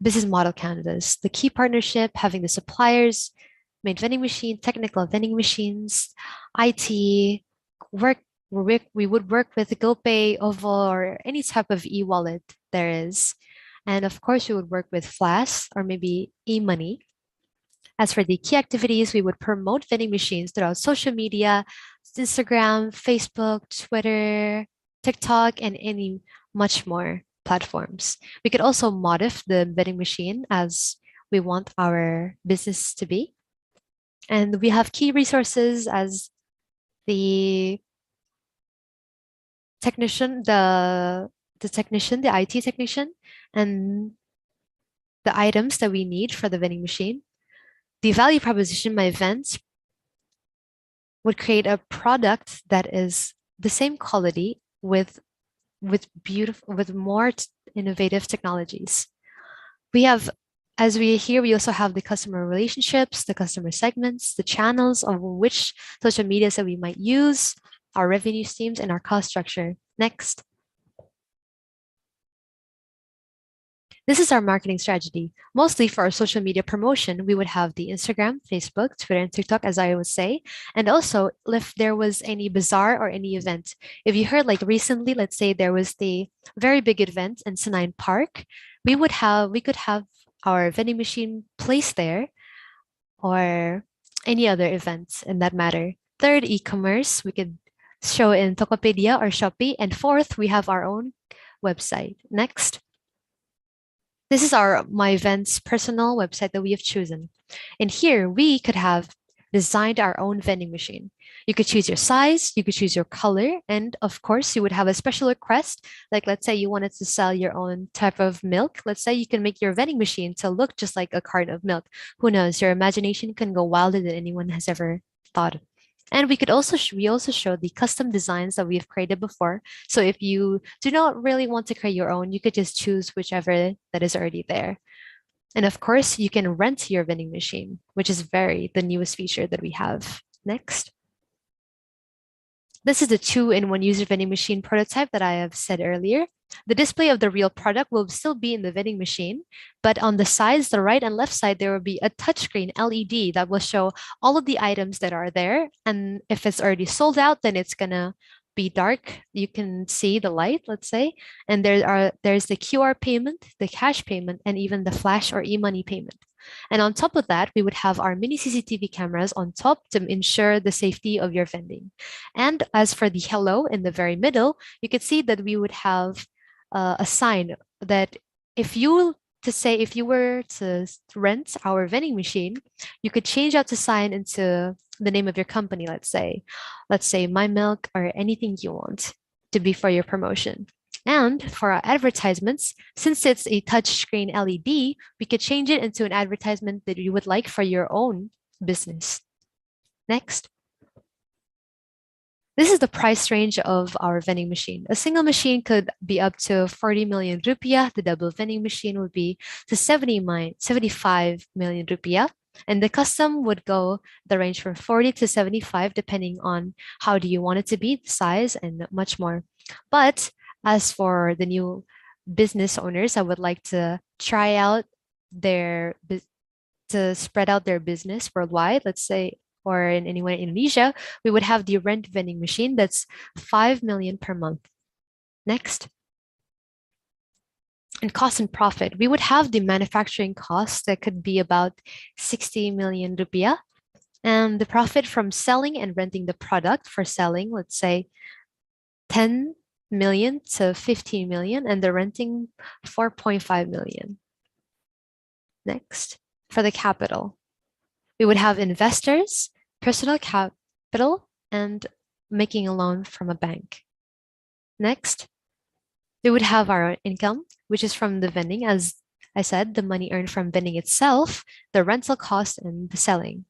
business model candidates. The key partnership having the suppliers, made vending machine, technical vending machines, IT, we would work with GoPay, OVO, or any type of e-wallet there is. And of course, we would work with Flash or maybe e-money. As for the key activities, we would promote vending machines throughout social media, Instagram, Facebook, Twitter, TikTok, and any much more platforms. We could also modify the vending machine as we want our business to be. And we have key resources as the technician, the IT technician, and the items that we need for the vending machine. The value proposition, my events would create a product that is the same quality with more innovative technologies. We have, as we here, we also have the customer relationships, the customer segments, the channels of which social medias that we might use, our revenue streams, and our cost structure. Next. This is our marketing strategy. Mostly for our social media promotion, we would have the Instagram, Facebook, Twitter, and TikTok, as I would say. And also, if there was any bazaar or any event, if you heard like recently, let's say there was the very big event in Sinai Park, we could have our vending machine placed there, or any other events in that matter. Third, e-commerce, we could show in Tokopedia or Shopee. And fourth, we have our own website. Next. This is my event's personal website that we have chosen. And here we could have designed our own vending machine. You could choose your size, you could choose your color, and of course you would have a special request. Like let's say you wanted to sell your own type of milk. Let's say you can make your vending machine to look just like a carton of milk. Who knows, your imagination can go wilder than anyone has ever thought. And we also show the custom designs that we've created before. So if you do not really want to create your own, you could just choose whichever that is already there. And of course, you can rent your vending machine, which is the newest feature that we have. Next. This is the 2-in-1 user vending machine prototype that I have said earlier. The display of the real product will still be in the vending machine, but on the sides, the right and left side, there will be a touchscreen LED that will show all of the items that are there. And if it's already sold out, then it's gonna be dark. You can see the light, let's say, and there's the QR payment, the cash payment, and even the flash or e-money payment. And on top of that, we would have our mini CCTV cameras on top to ensure the safety of your vending. And as for the hello in the very middle, you could see that we would have a sign that if you were to rent our vending machine, you could change out the sign into the name of your company, let's say My Milk or anything you want to be for your promotion. And for our advertisements, since it's a touchscreen LED, we could change it into an advertisement that you would like for your own business. Next. This is the price range of our vending machine. A single machine could be up to 40 million rupiah. The double vending machine would be to 75 million rupiah. And the custom would go the range from 40 to 75, depending on how do you want it to be, the size, and much more. But as for the new business owners, I would like to try out to spread out their business worldwide, let's say, or in anywhere in Indonesia, we would have the rent vending machine that's 5 million per month. Next. And cost and profit, we would have the manufacturing cost that could be about 60 million rupiah. And the profit from selling and renting the product for selling, let's say 10 million to 15 million, and the renting 4.5 million. Next, for the capital. We would have investors, personal capital, and making a loan from a bank. Next, we would have our income, which is from the vending, as I said, the money earned from vending itself, the rental cost, and the selling.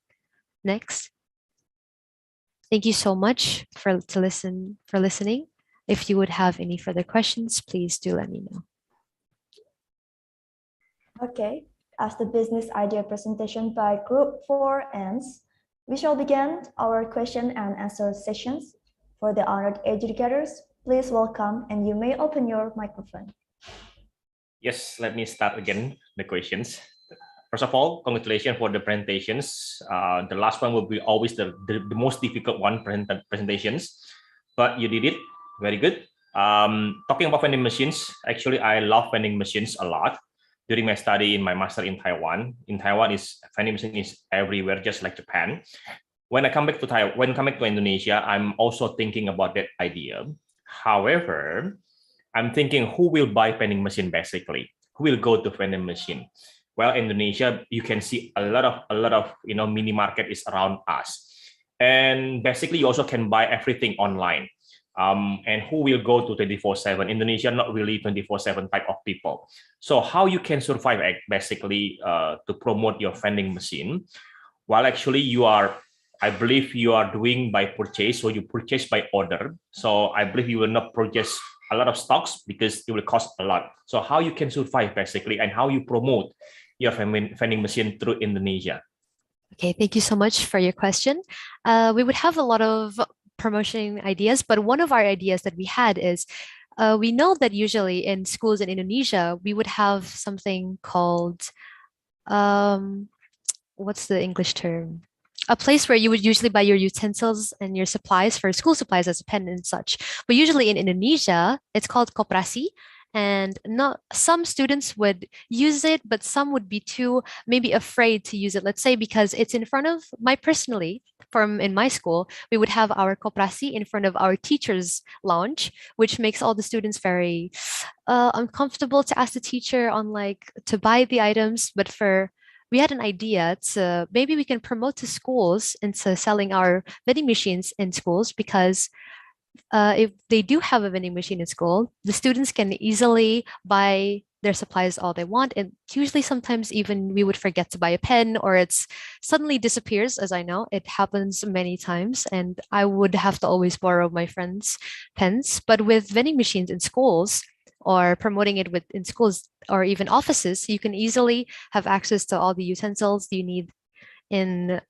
Next, thank you so much for listening. If you would have any further questions, please do let me know. Okay, as the business idea presentation by Group 4 ends, we shall begin our question and answer sessions. For the honored educators, please welcome and you may open your microphone. Yes, let me start again the questions. First of all, congratulations for the presentations. The last one will be always the most difficult one, presentations, but you did it very good. Talking about vending machines, actually, I love vending machines a lot. During my study in my master in Taiwan, vending machine is everywhere, just like Japan. When I come back to Taiwan, when coming to Indonesia, I'm also thinking about that idea. However, I'm thinking who will buy vending machine basically? Who will go to vending machine? Well, Indonesia, you can see a lot of mini market is around us, and basically you also can buy everything online. And who will go to 24/7? Indonesia, not really 24/7 type of people. So how you can survive basically to promote your vending machine? Well, actually I believe you are doing by purchase, so you purchase by order. So I believe you will not purchase a lot of stocks because it will cost a lot. So how you can survive basically, and how you promote your vending machine through Indonesia? Okay, thank you so much for your question. We would have a lot of promotion ideas, but one of our ideas that we had is we know that usually in schools in Indonesia, we would have something called, what's the English term? A place where you would usually buy your utensils and your supplies for school supplies as a pen and such. But usually in Indonesia, it's called koperasi. And not some students would use it, but some would be too maybe afraid to use it. Let's say because it's in front of personally, from in my school, we would have our koperasi in front of our teacher's lounge, which makes all the students very uncomfortable to ask the teacher on like to buy the items. But we had an idea to maybe we can promote to schools into selling our vending machines in schools, because if they do have a vending machine in school, the students can easily buy their supplies all they want. And usually sometimes even we would forget to buy a pen, or it's suddenly disappears. As I know, it happens many times, and I would have to always borrow my friends' pens. But with vending machines in schools, or promoting it in schools or even offices, you can easily have access to all the utensils you need in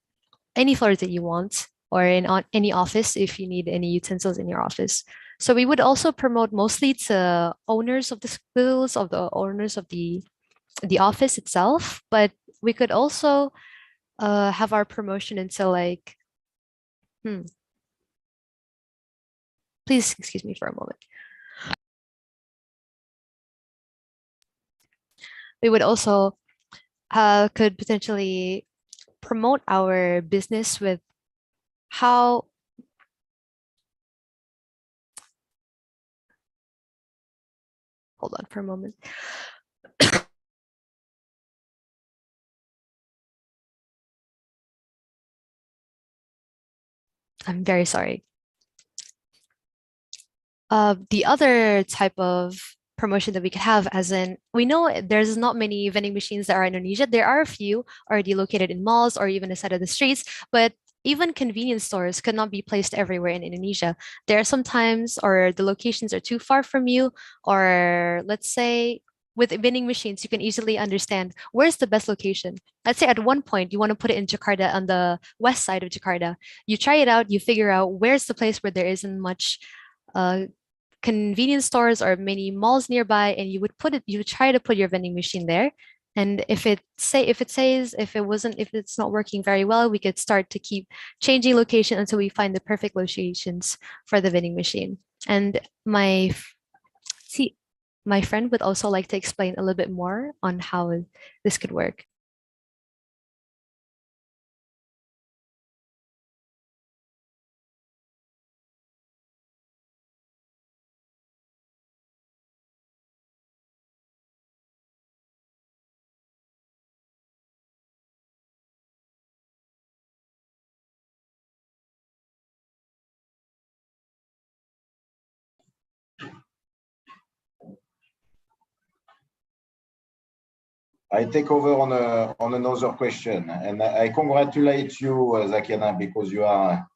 any floor that you want, or in any office if you need any utensils in your office. So we would also promote mostly to owners of the schools, of the owners of the office itself, but we could also have our promotion into like, please excuse me for a moment. We would also could potentially promote our business with how hold on for a moment. I'm very sorry. The other type of promotion that we could have, as in, we know there's not many vending machines that are in Indonesia. There are a few already located in malls or even aside of the streets, but even convenience stores could not be placed everywhere in Indonesia. There are sometimes, or the locations are too far from you, or let's say with vending machines, you can easily understand where's the best location. Let's say at one point you want to put it in Jakarta, on the west side of Jakarta. You try it out, you figure out where's the place where there isn't much convenience stores or many malls nearby, and you would try to put your vending machine there. And if it's not working very well, we could start to keep changing location until we find the perfect locations for the vending machine. And my friend would also like to explain a little bit more on how this could work. I take over on another question, and I congratulate you, Zakiana, because you are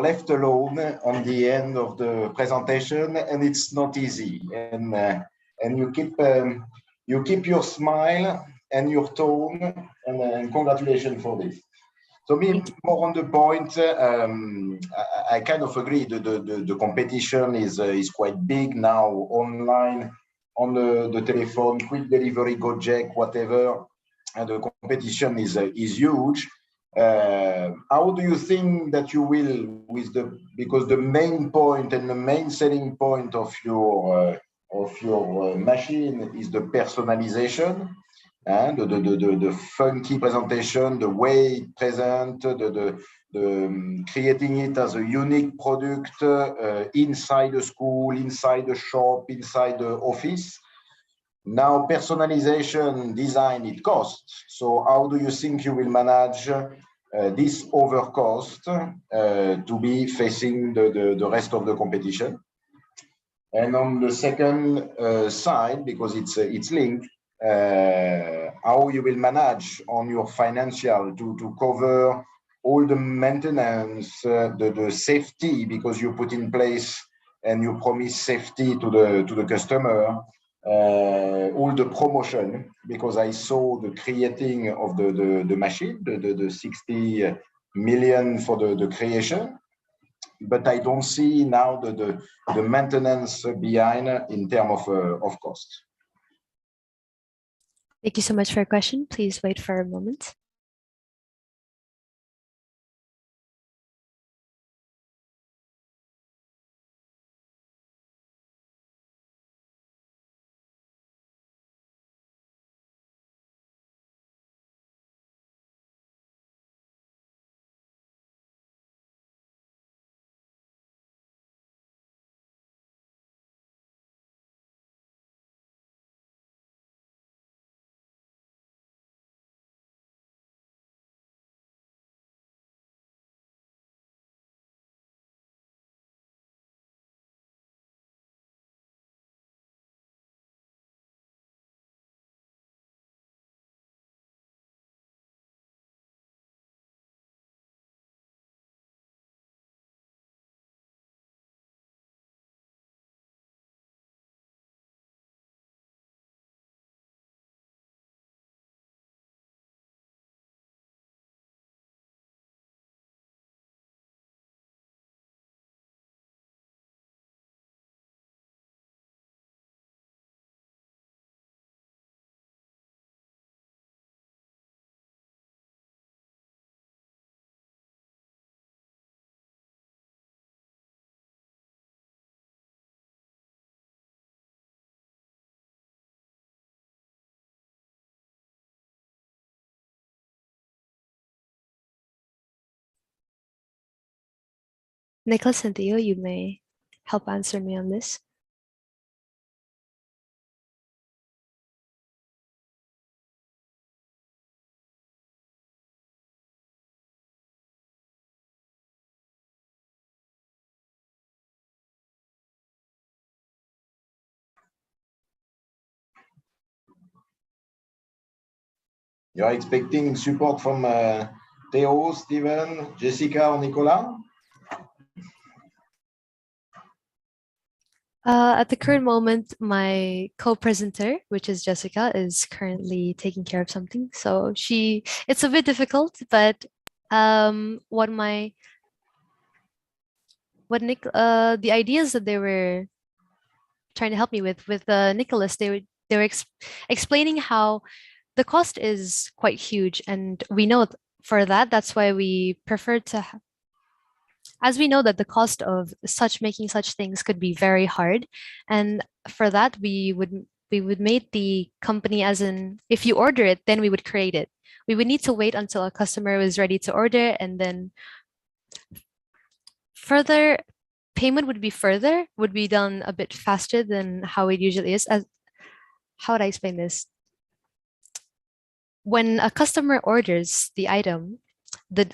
left alone on the end of the presentation, and it's not easy. And you keep your smile and your tone, and congratulations for this. So me more on the point, I kind of agree. The competition is quite big now online, on the telephone, quick delivery, Gojek, whatever, and the competition is huge. How do you think that you will because the main point and the main selling point of your machine is the personalization, and the funky presentation, the way it present, creating it as a unique product inside the school, inside the shop, inside the office. Now, personalization design, it costs. So how do you think you will manage this overcost to be facing the rest of the competition? And on the second side, because it's linked, how you will manage on your financial to cover all the maintenance, the safety, because you put in place and you promise safety to the customer, all the promotion, because I saw the creating of the machine, the 60 million for the creation, but I don't see now the maintenance behind in terms of cost. Thank you so much for your question. Please wait for a moment. Nicholas and Theo, you may help answer me on this. You're expecting support from Theo, Steven, Jessica, or Nicola? At the current moment, my co-presenter, which is Jessica, is currently taking care of something. So it's a bit difficult, but the ideas that they were trying to help me with Nicholas, they were explaining how the cost is quite huge, and we know for that. That's why we prefer to, as we know that the cost of making such things could be very hard, and for that we would make the company, as in, if you order it, then we would create it. We would need to wait until a customer was ready to order, and then further payment would be done a bit faster than how it usually is. As how would I explain this? When a customer orders the item, the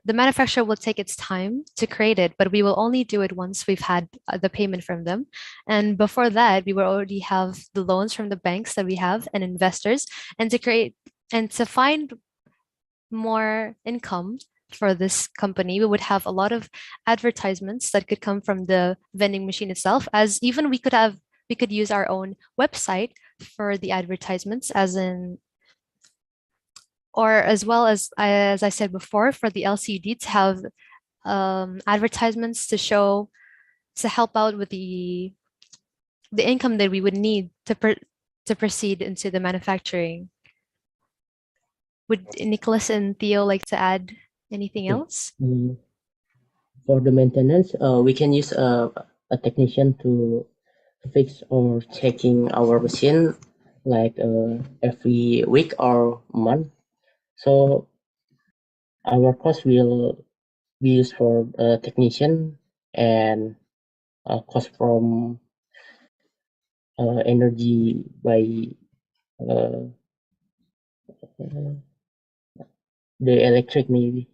the manufacturer will take its time to create it, but we will only do it once we've had the payment from them. And before that, we will already have the loans from the banks that we have and investors, and to create and to find more income for this company, we would have a lot of advertisements that could come from the vending machine itself, as even we could use our own website for the advertisements, as in, or as well as I said before, for the LCD to have advertisements to help out with the income that we would need to proceed into the manufacturing. Would Nicholas and Theo like to add anything else? For the maintenance, we can use a technician to fix or checking our machine like every week or month. So our cost will be used for a technician and cost from energy by the electric maybe.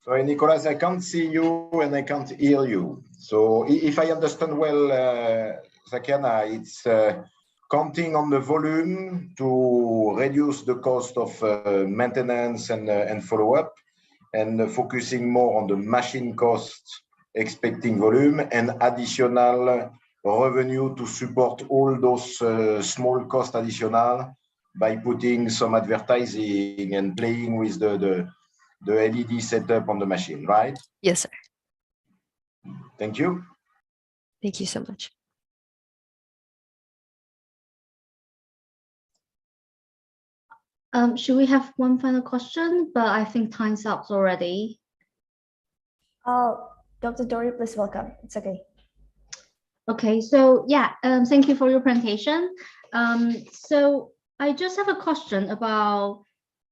Sorry, Nicolas, I can't see you and I can't hear you. So if I understand well, Zakiana, it's counting on the volume to reduce the cost of maintenance and follow-up, and focusing more on the machine cost, expecting volume and additional revenue to support all those small cost additional by putting some advertising and playing with the LED setup on the machine, right? Yes, sir. Thank you. Thank you so much. Should we have one final question? But I think time's up already. Dr. Dory, please welcome. It's okay. Okay, so yeah, thank you for your presentation. So I just have a question about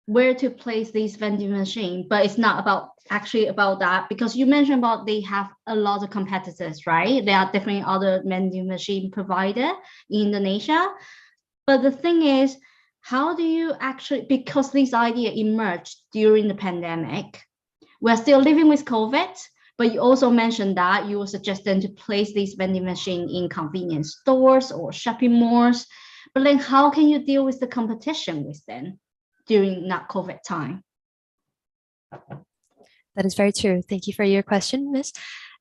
where to place this vending machine, but it's not actually about that, because you mentioned about they have a lot of competitors, right? There are definitely other vending machine provider in Indonesia. But the thing is, how do you actually, because this idea emerged during the pandemic, we're still living with COVID, but you also mentioned that you were suggesting to place this vending machine in convenience stores or shopping malls. But then how can you deal with the competition with them during that COVID time? That is very true. Thank you for your question, Miss.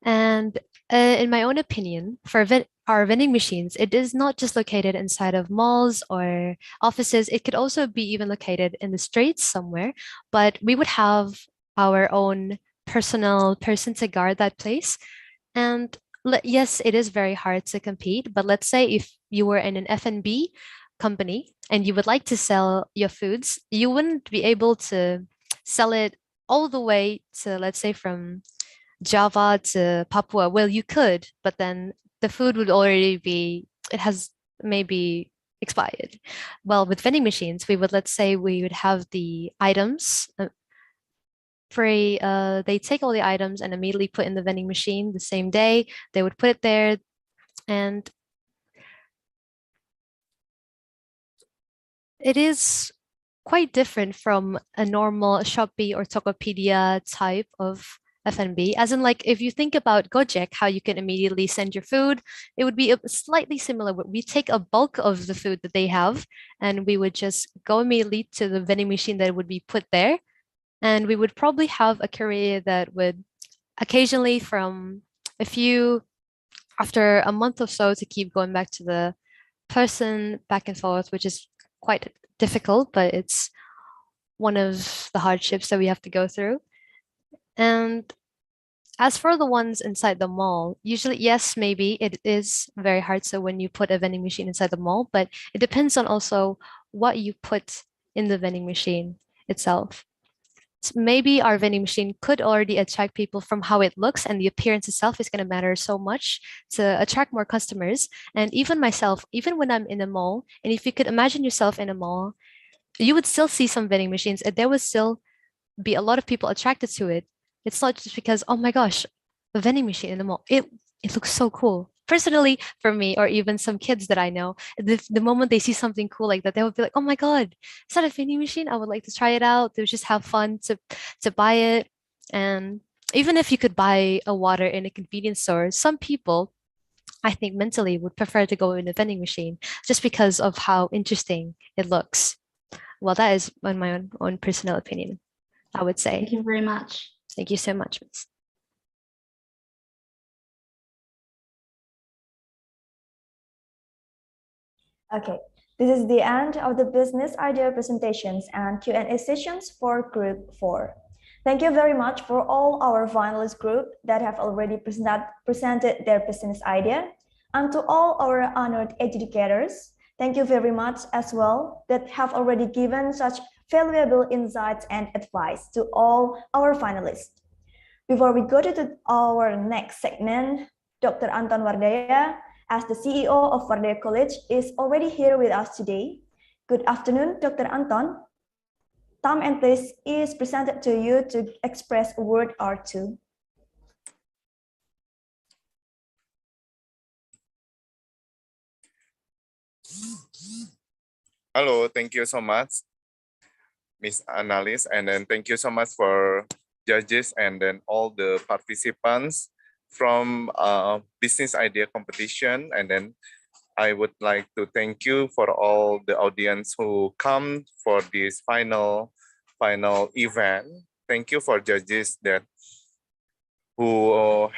And in my own opinion, for our vending machines, it is not just located inside of malls or offices. It could also be even located in the streets somewhere, but we would have our own personal person to guard that place. And yes, it is very hard to compete, but let's say if you were in an F&B company and you would like to sell your foods, you wouldn't be able to sell it all the way to, let's say, from Java to Papua. Well, you could, but then the food would already be, it has maybe expired. Well, with vending machines, let's say we would have the items they take all the items and immediately put in the vending machine the same day. They would put it there, and it is quite different from a normal Shopee or Tokopedia type of F&B. As in, like, if you think about Gojek, how you can immediately send your food, it would be slightly similar. We take a bulk of the food that they have, and we would just go immediately to the vending machine that would be put there. And we would probably have a courier that would occasionally, after a month or so, to keep going back to the person back and forth, which is quite difficult, but it's one of the hardships that we have to go through. And as for the ones inside the mall, usually, yes, maybe it is very hard. So when you put a vending machine inside the mall, but it depends on also what you put in the vending machine itself. Maybe our vending machine could already attract people from how it looks, and the appearance itself is going to matter so much to attract more customers. And even myself, even when I'm in a mall, and if you could imagine yourself in a mall, you would still see some vending machines, and there would still be a lot of people attracted to it. It's not just because, oh my gosh, a vending machine in the mall, it looks so cool. personally for me, or even some kids that I know, the moment they see something cool like that, they would be like, oh my God, is that a vending machine? I would like to try it out. They would just have fun to buy it. And even if you could buy a water in a convenience store, some people, I think mentally would prefer to go in a vending machine just because of how interesting it looks. Well, that is on my own personal opinion, I would say. Thank you very much. Thank you so much, Miss. Okay, this is the end of the business idea presentations and Q&A sessions for Group 4. Thank you very much for all our finalist group that have already presented their business idea. And to all our honored educators, thank you very much as well that have already given such valuable insights and advice to all our finalists. Before we go to our next segment, Dr. Anton Wardaya, as the CEO of Wardaya College, is already here with us today. Good afternoon, Dr. Anton. Time and place is presented to you to express a word or two. Hello, thank you so much, Miss Analyst, and then thank you so much for judges and then all the participants from business idea competition. And then I would like to thank you for all the audience who come for this final event. Thank you for judges that who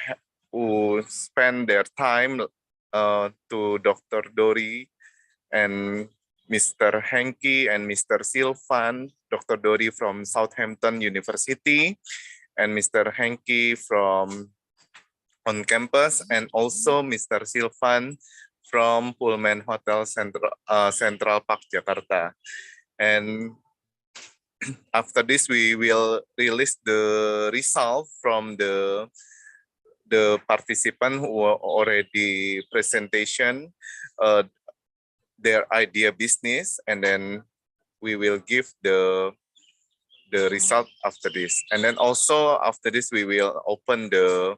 spend their time to Dr. Dori and Mr. Henki and Mr. Silvan, Dr. Dori from Southampton University, and Mr. Henki from on campus, and also Mr. Silvan from Pullman Hotel Central Park, Jakarta. And after this, we will release the result from the participant who are already presentation their idea business, and then we will give the result after this. And then also after this, we will open the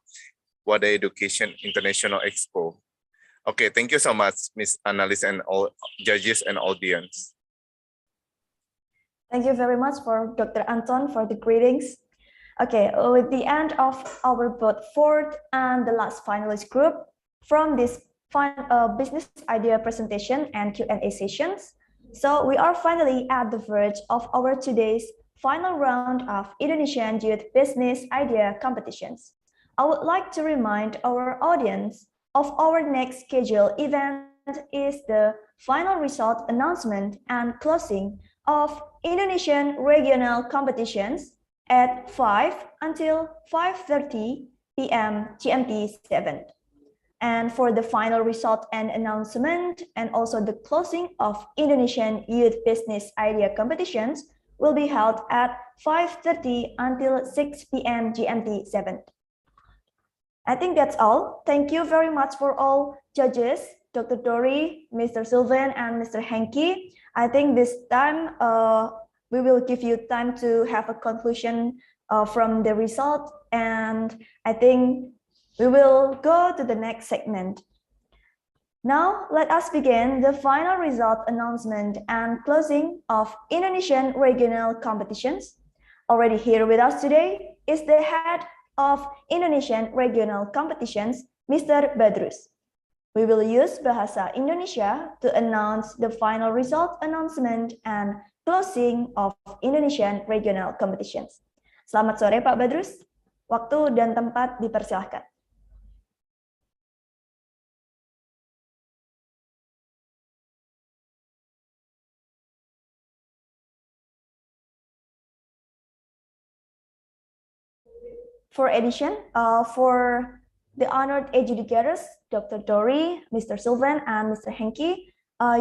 Wardaya Education International Expo. Okay, thank you so much, Miss Analyst and all judges and audience. Thank you very much for Dr. Anton for the greetings. Okay, with the end of our both fourth and the last finalist group from this business idea presentation and Q&A sessions. So we are finally at the verge of our today's final round of Indonesian Youth Business Idea competitions. I would like to remind our audience of our next scheduled event is the final result announcement and closing of Indonesian regional competitions at 5 until 5:30 p.m. GMT 7. And for the final result and announcement and also the closing of Indonesian Youth Business Idea competitions will be held at 5:30 until 6 p.m. GMT 7. I think that's all. Thank you very much for all judges, Dr. Dori, Mr. Sylvan, and Mr. Henki. I think this time we will give you time to have a conclusion from the result, and I think we will go to the next segment. Now, let us begin the final result announcement and closing of Indonesian regional competitions. Already here with us today is the head of Indonesian regional competitions, Mr. Badrus. We will use Bahasa Indonesia to announce the final result announcement and closing of Indonesian regional competitions. Selamat sore Pak Badrus. Waktu dan tempat dipersilahkan. For addition, for the honored educators, Dr. Dori, Mr. Sylvan, and Mr. Henki,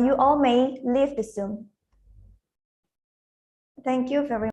you all may leave the Zoom. Thank you very much.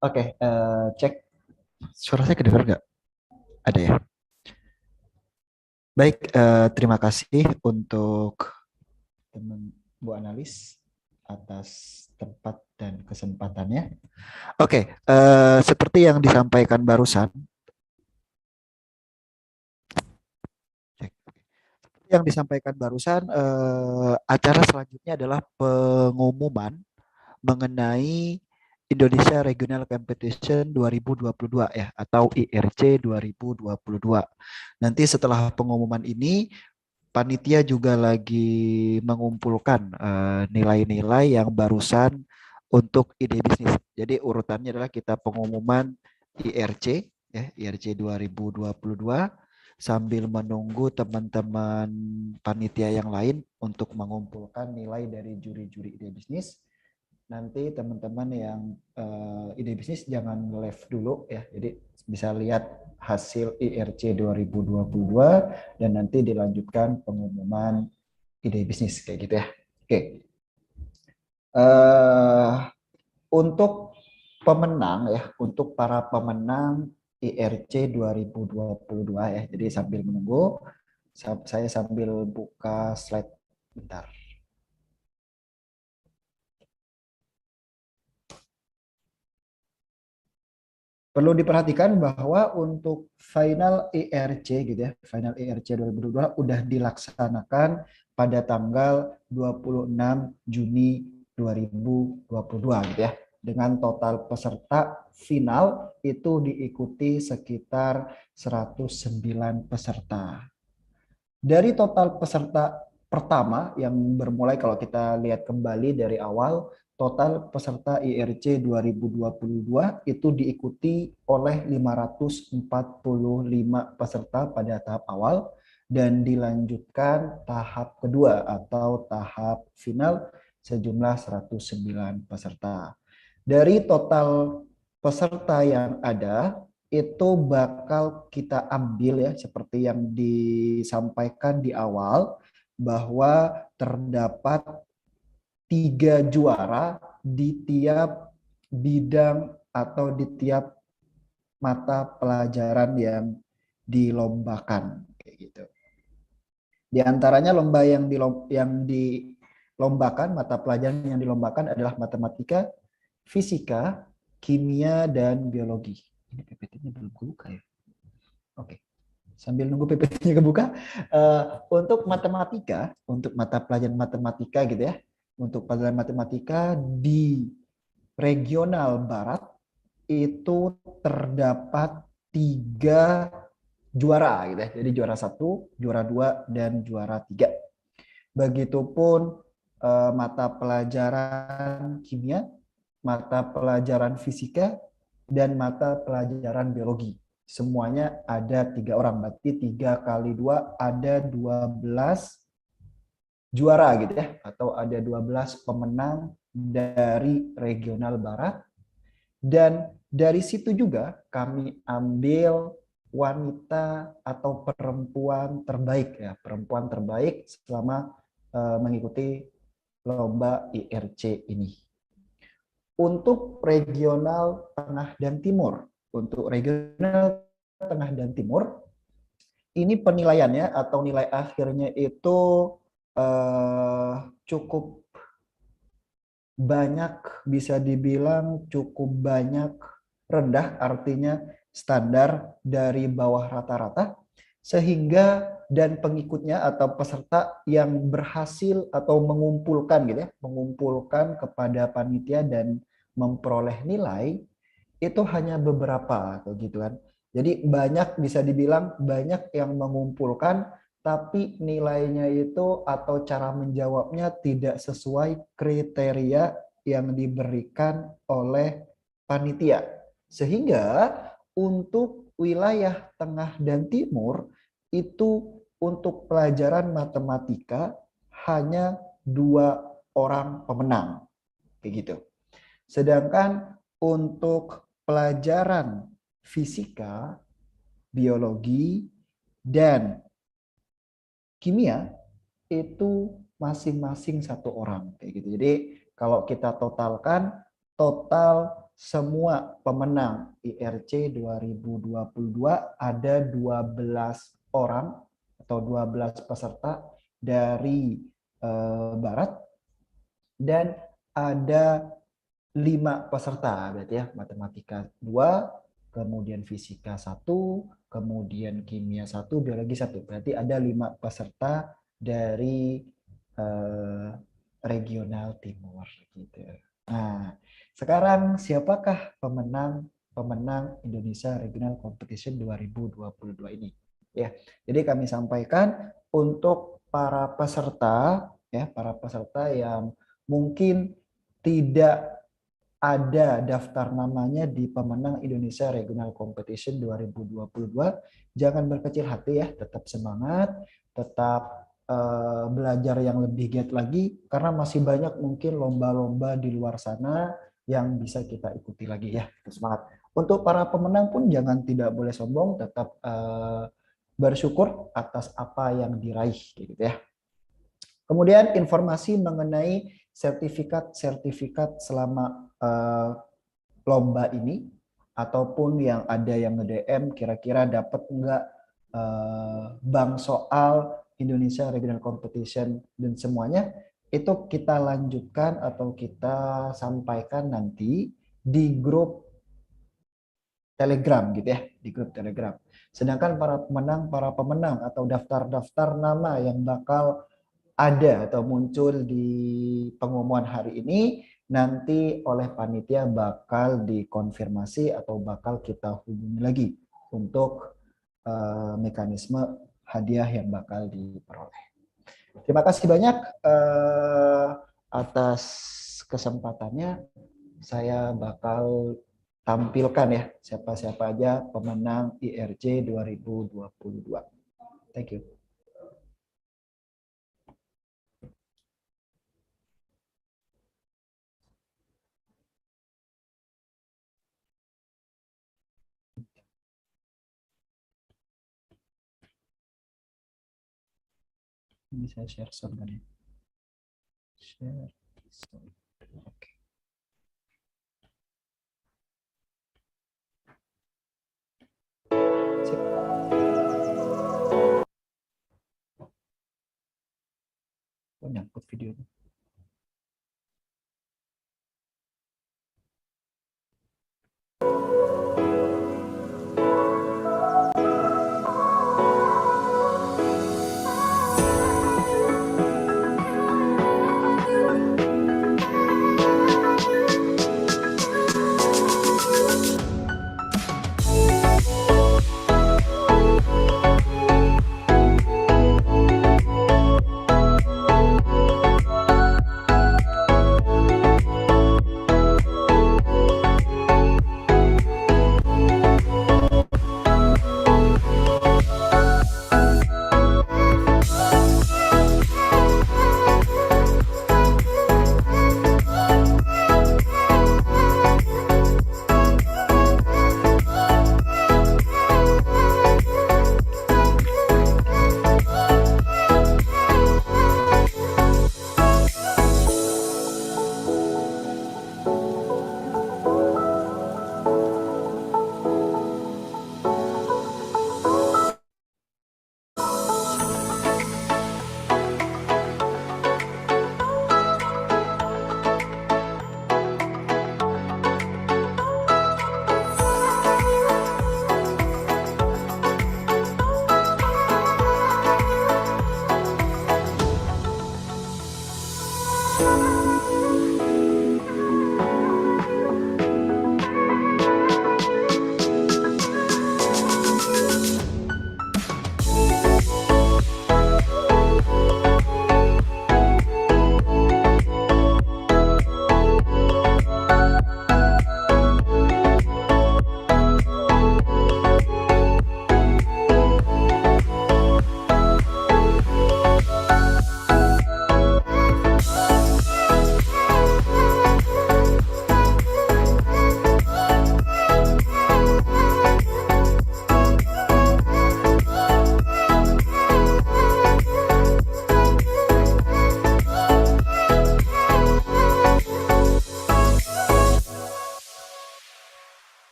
Oke, cek suara saya kedengar nggak? Ada ya? Baik, terima kasih untuk teman Bu analis atas tempat dan kesempatannya. Oke, seperti yang disampaikan barusan, acara selanjutnya adalah pengumuman mengenai Indonesia Regional Competition 2022 ya, atau IRC 2022. Nanti setelah pengumuman ini, panitia juga lagi mengumpulkan nilai-nilai yang barusan untuk ide bisnis. Jadi urutannya adalah kita pengumuman IRC ya, IRC 2022 sambil menunggu teman-teman panitia yang lain untuk mengumpulkan nilai dari juri-juri ide bisnis. Nanti teman-teman yang ide bisnis jangan left dulu ya. Jadi bisa lihat hasil IRC 2022 dan nanti dilanjutkan pengumuman ide bisnis kayak gitu ya. Oke. Untuk pemenang ya, untuk para pemenang IRC 2022 ya. Jadi sambil menunggu, saya sambil buka slide bentar. Perlu diperhatikan bahwa untuk final IRC gitu ya, final IRC 2022 udah dilaksanakan pada tanggal 26 Juni 2022 gitu ya. Dengan total peserta final itu diikuti sekitar 109 peserta. Dari total peserta pertama yang bermulai kalau kita lihat kembali dari awal, total peserta IRC 2022 itu diikuti oleh 545 peserta pada tahap awal dan dilanjutkan tahap kedua atau tahap final sejumlah 109 peserta. Dari total peserta yang ada, itu bakal kita ambil ya seperti yang disampaikan di awal bahwa terdapat 3 juara di tiap bidang atau di tiap mata pelajaran yang dilombakan kayak gitu. Di antaranya lomba yang dilombakan, mata pelajaran yang dilombakan adalah matematika, fisika, kimia, dan biologi. Ini PPT-nya belum kebuka ya. Oke. Sambil nunggu PPT-nya kebuka, untuk matematika, untuk mata pelajaran matematika gitu ya, untuk pelajaran matematika di regional barat itu terdapat 3 juara gitu ya. Jadi juara 1, juara 2, dan juara 3. Begitupun mata pelajaran kimia, mata pelajaran fisika, dan mata pelajaran biologi. Semuanya ada 3 orang, berarti 3 kali 2 ada 12 juara gitu ya, atau ada 12 pemenang dari regional barat. Dan dari situ juga kami ambil wanita atau perempuan terbaik ya, perempuan terbaik selama mengikuti lomba IRC ini. Untuk regional tengah dan timur, untuk regional tengah dan timur, ini penilaiannya atau nilai akhirnya itu cukup banyak, bisa dibilang cukup banyak rendah, artinya standar dari bawah rata-rata, sehingga dan pengikutnya atau peserta yang berhasil atau mengumpulkan gitu ya, mengumpulkan kepada panitia dan memperoleh nilai itu hanya beberapa gitu kan. Jadi banyak, bisa dibilang banyak yang mengumpulkan tapi nilainya itu atau cara menjawabnya tidak sesuai kriteria yang diberikan oleh panitia. Sehingga untuk wilayah tengah dan timur itu untuk pelajaran matematika hanya 2 orang pemenang. Kayak gitu. Sedangkan untuk pelajaran fisika, biologi, dan kimia itu masing-masing 1 orang kayak gitu. Jadi kalau kita totalkan, total semua pemenang IRC 2022 ada 12 orang atau 12 peserta dari Barat dan ada 5 peserta, berarti ya, matematika 2, kemudian fisika 1, kemudian kimia 1, biologi 1. Berarti ada 5 peserta dari regional timur gitu. Nah, sekarang siapakah pemenang Indonesia Regional Competition 2022 ini? Ya, jadi kami sampaikan untuk para peserta yang mungkin tidak ada daftar namanya di pemenang Indonesia Regional Competition 2022, jangan berkecil hati ya, tetap semangat, tetap belajar yang lebih giat lagi, karena masih banyak mungkin lomba-lomba di luar sana yang bisa kita ikuti lagi ya. Semangat. Untuk para pemenang pun jangan tidak boleh sombong, tetap bersyukur atas apa yang diraih gitu ya. Kemudian informasi mengenai sertifikat selama lomba ini, ataupun yang ada yang nge-DM kira-kira dapat enggak bank soal Indonesia Regional Competition dan semuanya, itu kita lanjutkan atau kita sampaikan nanti di grup Telegram gitu ya, di grup Telegram. Sedangkan para pemenang atau daftar nama yang bakal ada atau muncul di pengumuman hari ini nanti oleh panitia bakal dikonfirmasi atau bakal kita hubungi lagi untuk mekanisme hadiah yang bakal diperoleh. Terima kasih banyak atas kesempatannya. Saya bakal tampilkan ya siapa-siapa aja pemenang IRC 2022. Thank you. Bisa share sound kan ya? Share sound. Oke. Oh, nyangkut video.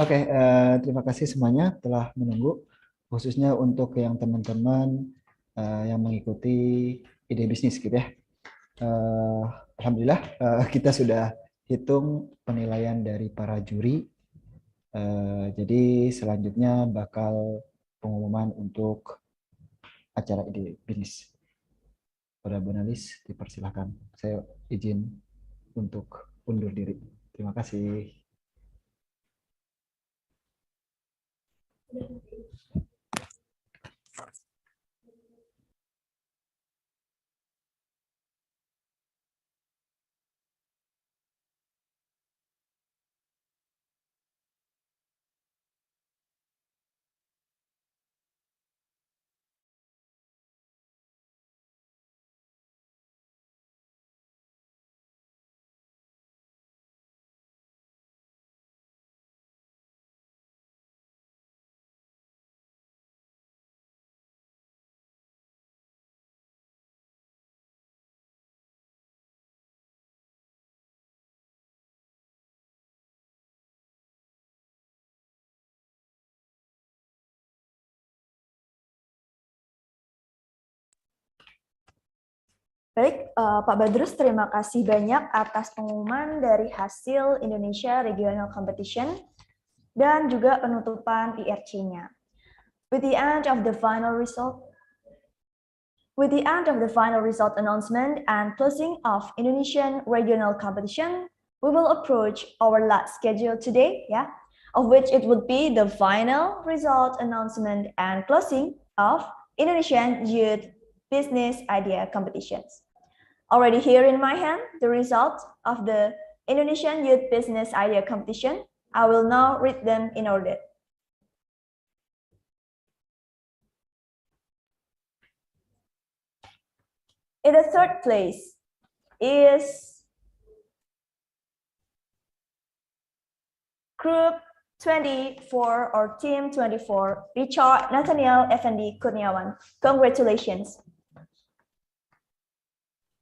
Oke, terima kasih semuanya telah menunggu, khususnya untuk yang teman-teman yang mengikuti ide bisnis gitu ya. Alhamdulillah kita sudah hitung penilaian dari para juri. Jadi selanjutnya bakal pengumuman untuk acara ide bisnis. Para panelis dipersilahkan. Saya izin untuk undur diri. Terima kasih. Baik, Pak Badrus, terima kasih banyak atas pengumuman dari hasil Indonesia Regional Competition dan juga penutupan IRC-nya. With the end of the final result announcement and closing of Indonesian Regional Competition, we will approach our last schedule today, of which it would be the final result announcement and closing of Indonesian Youth Business Idea Competitions. Already here in my hand, the result of the Indonesian Youth Business Idea Competition. I will now read them in order. In the third place is Group 24 or Team 24, Richard Nathaniel Effendi Kurniawan. Congratulations.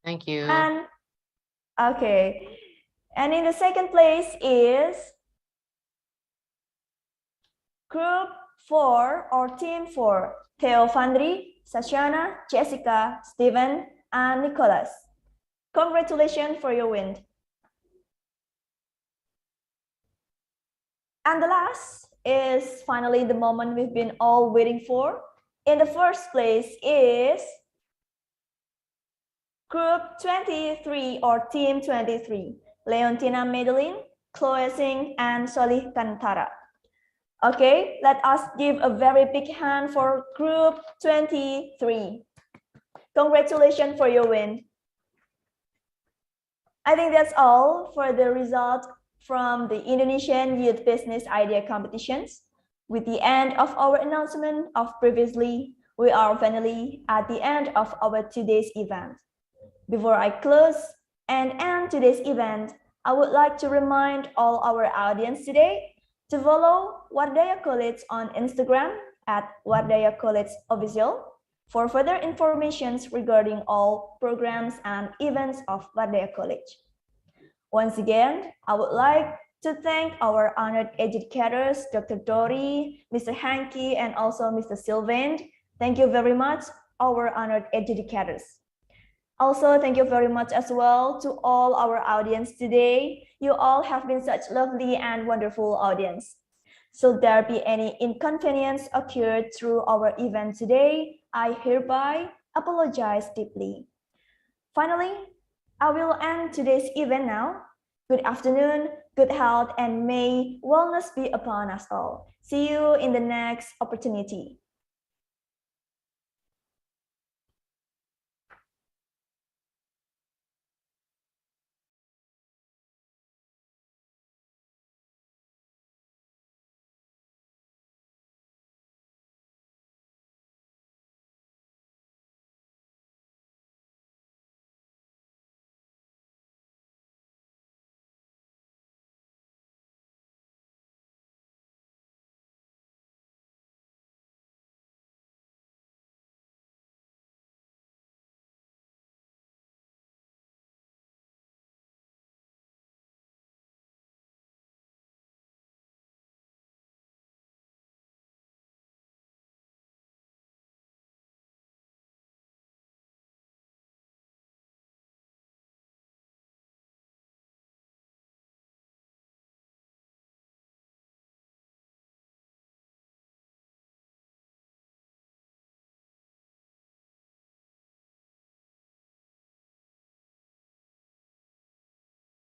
Thank you. And okay, and in the second place is Group 4 or Team 4, Theo Vandri, Sashana, Jessica, Steven, and Nicholas. Congratulations for your win. And the last is finally the moment we've been all waiting for. In the first place is Group 23 or Team 23, Leontina Madeline, Chloe Singh, and Solih Kantara. Okay, let us give a very big hand for Group 23. Congratulations for your win. I think that's all for the result from the Indonesian Youth Business Idea Competitions. With the end of our announcement of previously, we are finally at the end of our today's event. Before I close and end today's event, I would like to remind all our audience today to follow Wardaya College on Instagram at Wardaya College Official for further information regarding all programs and events of Wardaya College. Once again, I would like to thank our honored educators, Dr. Dori, Mr. Hanky, and also Mr. Sylvain. Thank you very much, our honored educators. Also, thank you very much as well to all our audience today. You all have been such lovely and wonderful audience. Should there be any inconvenience occurred through our event today, I hereby apologize deeply. Finally, I will end today's event now. Good afternoon, good health, and may wellness be upon us all. See you in the next opportunity.